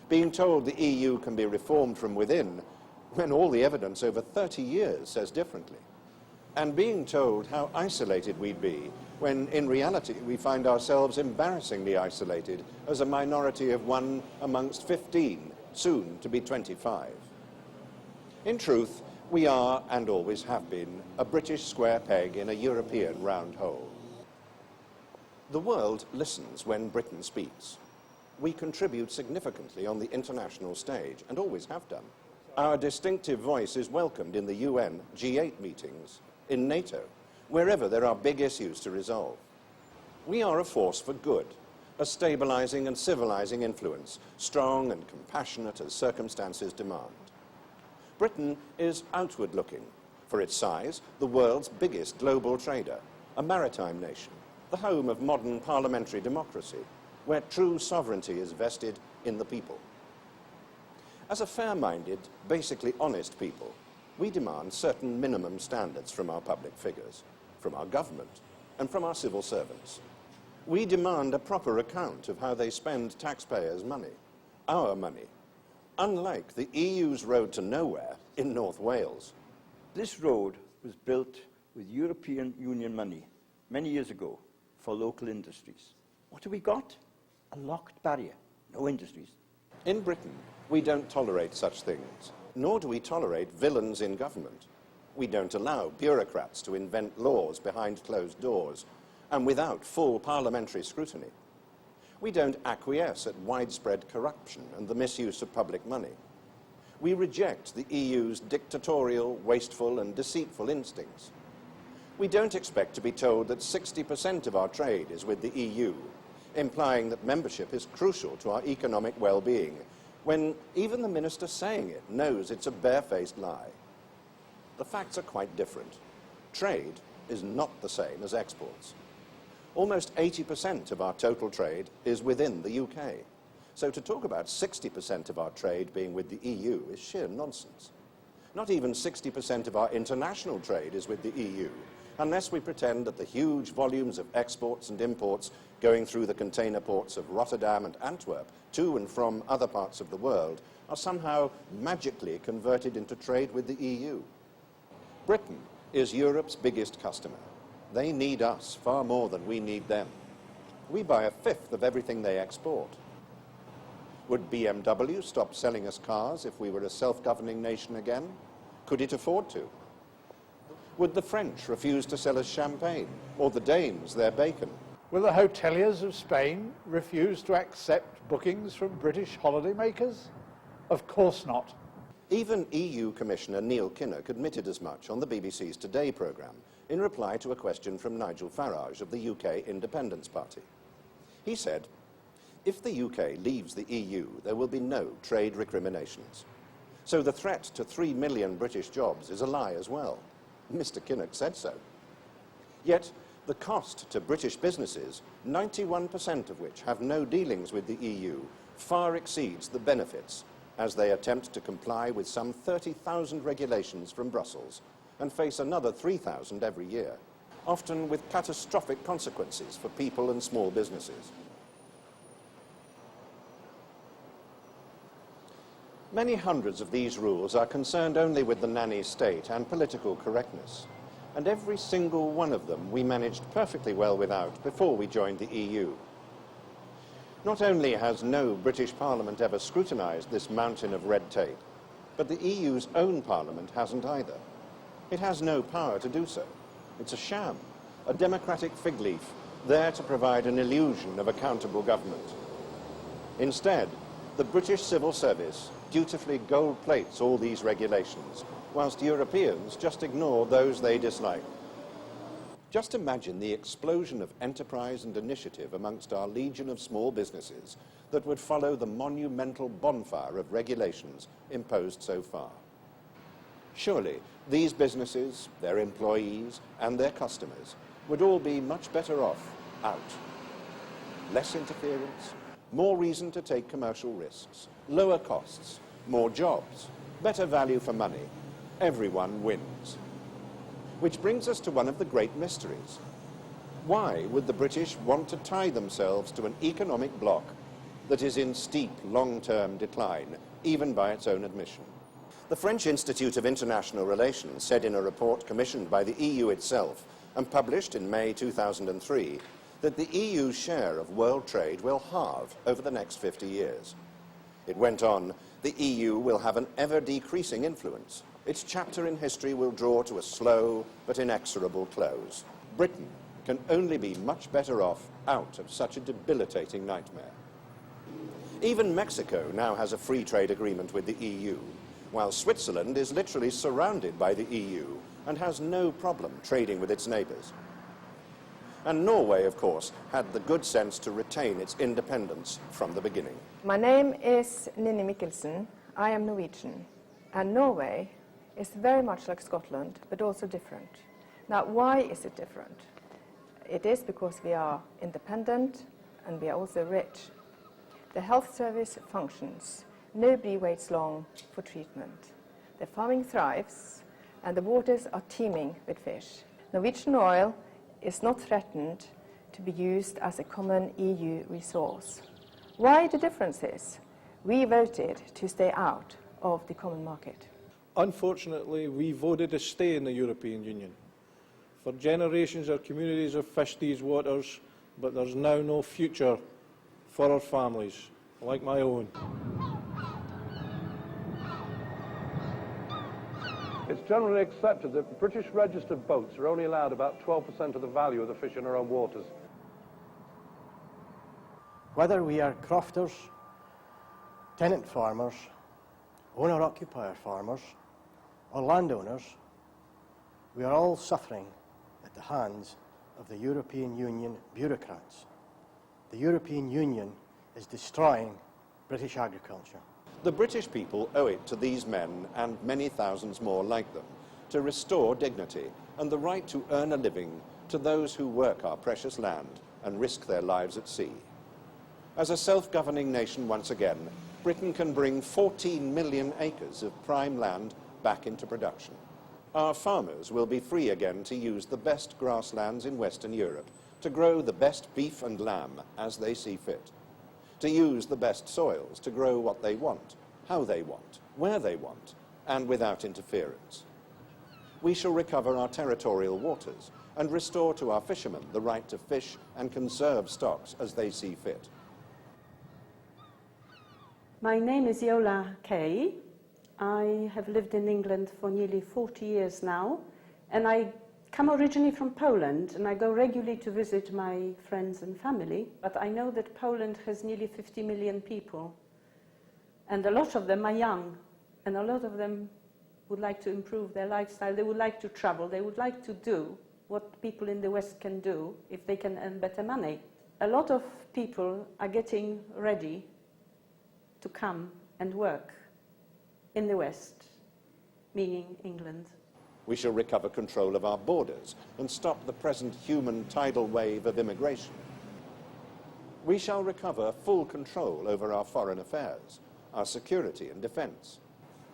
Being told the EU can be reformed from within when all the evidence over 30 years says differently. And being told how isolated we'd be when in reality we find ourselves embarrassingly isolated as a minority of 1 amongst 15, soon to be 25. In truth, we are, and always have been, a British square peg in a European round hole. The world listens when Britain speaks. We contribute significantly on the international stage, and always have done. Our distinctive voice is welcomed in the UN G8 meetings, in NATO, wherever there are big issues to resolve. We are a force for good, a stabilizing and civilizing influence, strong and compassionate as circumstances demand. Britain is outward-looking. For its size, the world's biggest global trader, a maritime nation, the home of modern parliamentary democracy, where true sovereignty is vested in the people. As a fair-minded, basically honest people, we demand certain minimum standards from our public figures, from our government, and from our civil servants. We demand a proper account of how they spend taxpayers' money, our money, unlike the EU's road to nowhere in North Wales. This road was built with European Union money many years ago for local industries. What have we got? A locked barrier. No industries. In Britain, we don't tolerate such things, nor do we tolerate villains in government. We don't allow bureaucrats to invent laws behind closed doors and without full parliamentary scrutiny. We don't acquiesce at widespread corruption and the misuse of public money. We reject the EU's dictatorial, wasteful and deceitful instincts. We don't expect to be told that 60% of our trade is with the EU, implying that membership is crucial to our economic well-being, when even the minister saying it knows it's a barefaced lie. The facts are quite different. Trade is not the same as exports. Almost 80% of our total trade is within the UK. So to talk about 60% of our trade being with the EU is sheer nonsense. Not even 60% of our international trade is with the EU, unless we pretend that the huge volumes of exports and imports going through the container ports of Rotterdam and Antwerp to and from other parts of the world are somehow magically converted into trade with the EU. Britain is Europe's biggest customer. They need us far more than we need them. We buy a fifth of everything they export. Would BMW stop selling us cars if we were a self-governing nation again? Could it afford to? Would the French refuse to sell us champagne, or the Danes their bacon? Will the hoteliers of Spain refuse to accept bookings from British holidaymakers? Of course not. Even EU Commissioner Neil Kinnock admitted as much on the BBC's Today programme in reply to a question from Nigel Farage of the UK Independence Party. He said, if the UK leaves the EU, there will be no trade recriminations. So the threat to 3 million British jobs is a lie as well. Mr. Kinnock said so. Yet, the cost to British businesses, 91% of which have no dealings with the EU, far exceeds the benefits as they attempt to comply with some 30,000 regulations from Brussels and face another 3,000 every year, often with catastrophic consequences for people and small businesses. Many hundreds of these rules are concerned only with the nanny state and political correctness, and every single one of them we managed perfectly well without before we joined the EU. Not only has no British Parliament ever scrutinised this mountain of red tape, but the EU's own Parliament hasn't either. It has no power to do so. It's a sham, a democratic fig leaf, there to provide an illusion of accountable government. Instead, the British civil service dutifully gold plates all these regulations, whilst Europeans just ignore those they dislike. Just imagine the explosion of enterprise and initiative amongst our legion of small businesses that would follow the monumental bonfire of regulations imposed so far. Surely, these businesses, their employees, and their customers would all be much better off out. Less interference, more reason to take commercial risks, lower costs, more jobs, better value for money. Everyone wins. Which brings us to one of the great mysteries. Why would the British want to tie themselves to an economic bloc that is in steep long-term decline, even by its own admission? The French Institute of International Relations said in a report commissioned by the EU itself and published in May 2003 that the EU's share of world trade will halve over the next 50 years. It went on, the EU will have an ever-decreasing influence. Its chapter in history will draw to a slow but inexorable close. Britain can only be much better off out of such a debilitating nightmare. Even Mexico now has a free trade agreement with the EU, while Switzerland is literally surrounded by the EU and has no problem trading with its neighbours. And Norway, of course, had the good sense to retain its independence from the beginning. My name is Ninni Mikkelsen. I am Norwegian, and Norway is very much like Scotland, but also different. Now, why is it different? It is because we are independent and we are also rich. The health service functions. Nobody waits long for treatment. The farming thrives and the waters are teeming with fish. Norwegian oil is not threatened to be used as a common EU resource. Why the difference is? We voted to stay out of the common market. Unfortunately, we voted to stay in the European Union. For generations, our communities have fished these waters, but there's now no future for our families, like my own. It's generally accepted that British registered boats are only allowed about 12% of the value of the fish in our own waters. Whether we are crofters, tenant farmers, owner-occupier farmers, or landowners, we are all suffering at the hands of the European Union bureaucrats. The European Union is destroying British agriculture. The British people owe it to these men and many thousands more like them to restore dignity and the right to earn a living to those who work our precious land and risk their lives at sea. As a self-governing nation once again, Britain can bring 14 million acres of prime land back into production. Our farmers will be free again to use the best grasslands in Western Europe, to grow the best beef and lamb as they see fit, to use the best soils to grow what they want, how they want, where they want, and without interference. We shall recover our territorial waters and restore to our fishermen the right to fish and conserve stocks as they see fit. My name is Yola Kay. I have lived in England for nearly 40 years now, and I come originally from Poland, and I go regularly to visit my friends and family, but I know that Poland has nearly 50 million people, and a lot of them are young, and a lot of them would like to improve their lifestyle. They would like to travel. They would like to do what people in the West can do if they can earn better money. A lot of people are getting ready to come and work in the West, meaning England. We shall recover control of our borders and stop the present human tidal wave of immigration. We shall recover full control over our foreign affairs, our security and defence.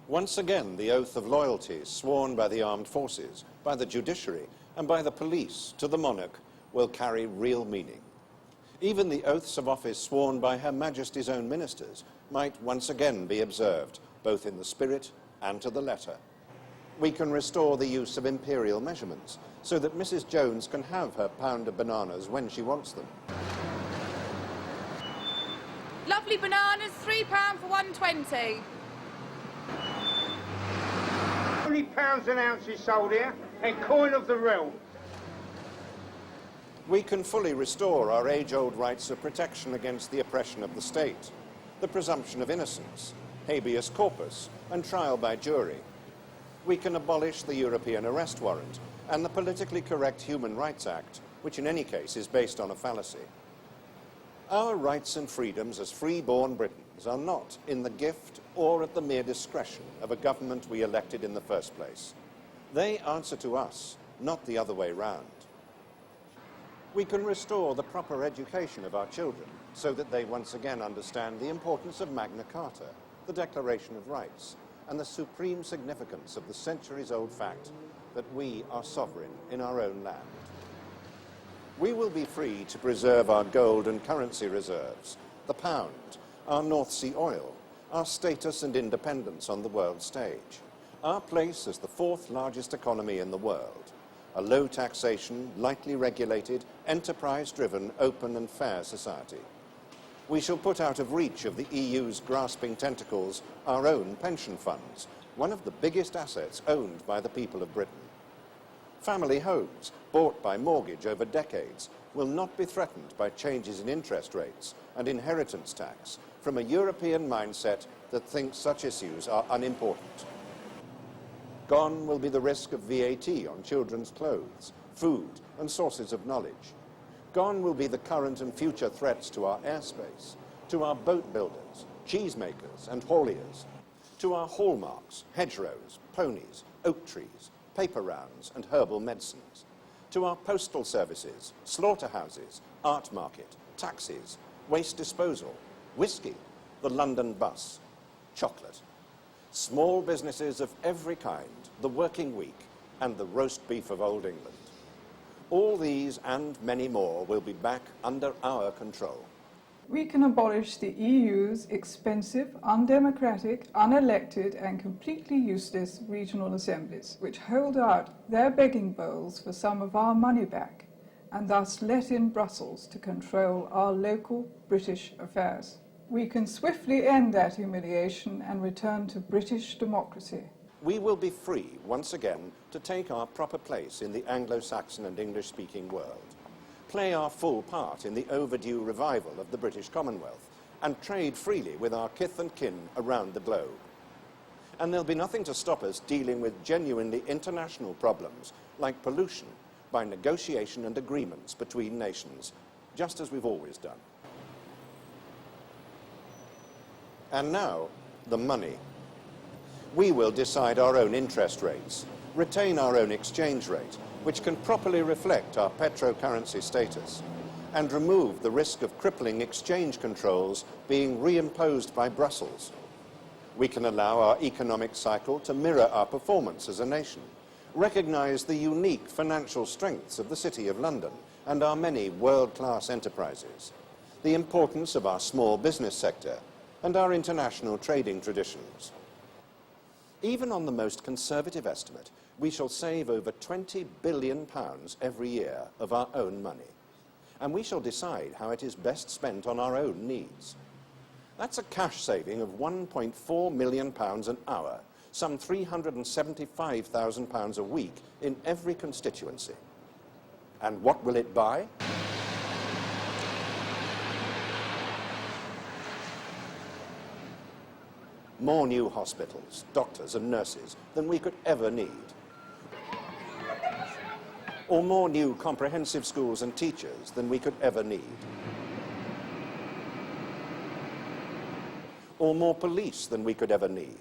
Once again, the oath of loyalty sworn by the armed forces, by the judiciary, and by the police to the monarch will carry real meaning. Even the oaths of office sworn by Her Majesty's own ministers might once again be observed, both in the spirit and to the letter. We can restore the use of imperial measurements so that Mrs. Jones can have her pound of bananas when she wants them. Lovely bananas, £3 for 120. £20 an ounce is sold here, and coin of the realm. We can fully restore our age-old rights of protection against the oppression of the state, the presumption of innocence, habeas corpus, and trial by jury. We can abolish the European arrest warrant and the politically correct Human Rights Act, which in any case is based on a fallacy. Our rights and freedoms as free-born Britons are not in the gift or at the mere discretion of a government we elected in the first place. They answer to us, not the other way round. We can restore the proper education of our children so that they once again understand the importance of Magna Carta, the Declaration of Rights, and the supreme significance of the centuries-old fact that we are sovereign in our own land. We will be free to preserve our gold and currency reserves, the pound, our North Sea oil, our status and independence on the world stage, our place as the fourth largest economy in the world, a low taxation, lightly regulated, enterprise-driven, open and fair society. We shall put out of reach of the EU's grasping tentacles our own pension funds, one of the biggest assets owned by the people of Britain. Family homes, bought by mortgage over decades, will not be threatened by changes in interest rates and inheritance tax from a European mindset that thinks such issues are unimportant. Gone will be the risk of VAT on children's clothes, food and sources of knowledge. Gone will be the current and future threats to our airspace, to our boat builders, cheesemakers and hauliers, to our hallmarks, hedgerows, ponies, oak trees, paper rounds and herbal medicines, to our postal services, slaughterhouses, art market, taxis, waste disposal, whiskey, the London bus, chocolate, small businesses of every kind, the working week and the roast beef of Old England. All these and many more will be back under our control. We can abolish the EU's expensive, undemocratic, unelected and completely useless regional assemblies, which hold out their begging bowls for some of our money back, and thus let in Brussels to control our local British affairs. We can swiftly end that humiliation and return to British democracy. We will be free once again to take our proper place in the Anglo-Saxon and English-speaking world, play our full part in the overdue revival of the British Commonwealth, and trade freely with our kith and kin around the globe. And there'll be nothing to stop us dealing with genuinely international problems like pollution by negotiation and agreements between nations, just as we've always done. And now, the money. We will decide our own interest rates, retain our own exchange rate, which can properly reflect our petrocurrency status, and remove the risk of crippling exchange controls being reimposed by Brussels. We can allow our economic cycle to mirror our performance as a nation, recognize the unique financial strengths of the City of London and our many world-class enterprises, the importance of our small business sector, and our international trading traditions. Even on the most conservative estimate, we shall save over £20 billion every year of our own money. And we shall decide how it is best spent on our own needs. That's a cash saving of £1.4 million an hour, some £375,000 a week in every constituency. And what will it buy? More new hospitals, doctors and nurses than we could ever need. Or more new comprehensive schools and teachers than we could ever need. Or more police than we could ever need.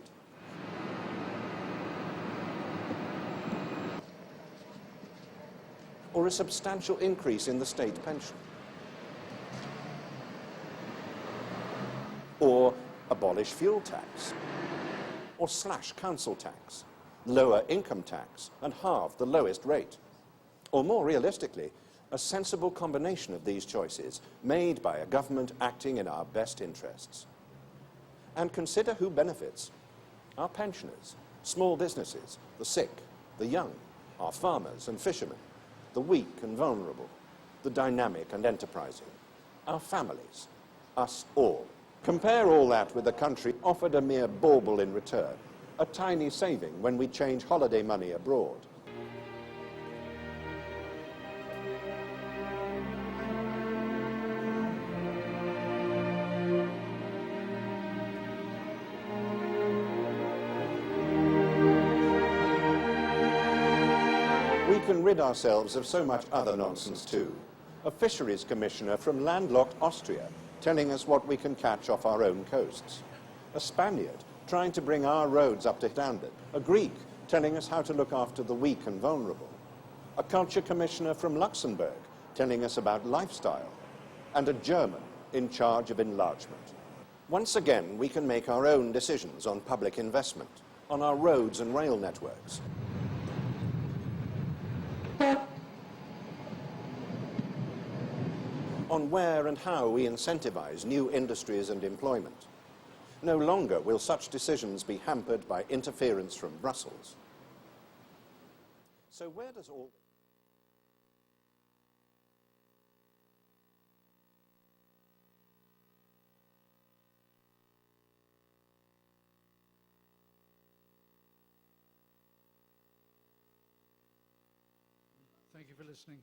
Or a substantial increase in the state pension. Or abolish fuel tax, or slash council tax, lower income tax and halve the lowest rate. Or more realistically, a sensible combination of these choices made by a government acting in our best interests. And consider who benefits. Our pensioners, small businesses, the sick, the young, our farmers and fishermen, the weak and vulnerable, the dynamic and enterprising, our families, us all. Compare all that with a country offered a mere bauble in return, a tiny saving when we change holiday money abroad. We can rid ourselves of so much other nonsense too. A fisheries commissioner from landlocked Austria telling us what we can catch off our own coasts. A Spaniard trying to bring our roads up to standard. A Greek telling us how to look after the weak and vulnerable. A culture commissioner from Luxembourg telling us about lifestyle. And a German in charge of enlargement. Once again, we can make our own decisions on public investment, on our roads and rail networks. On where and how we incentivize new industries and employment. No longer will such decisions be hampered by interference from Brussels. So where does all... Thank you for listening.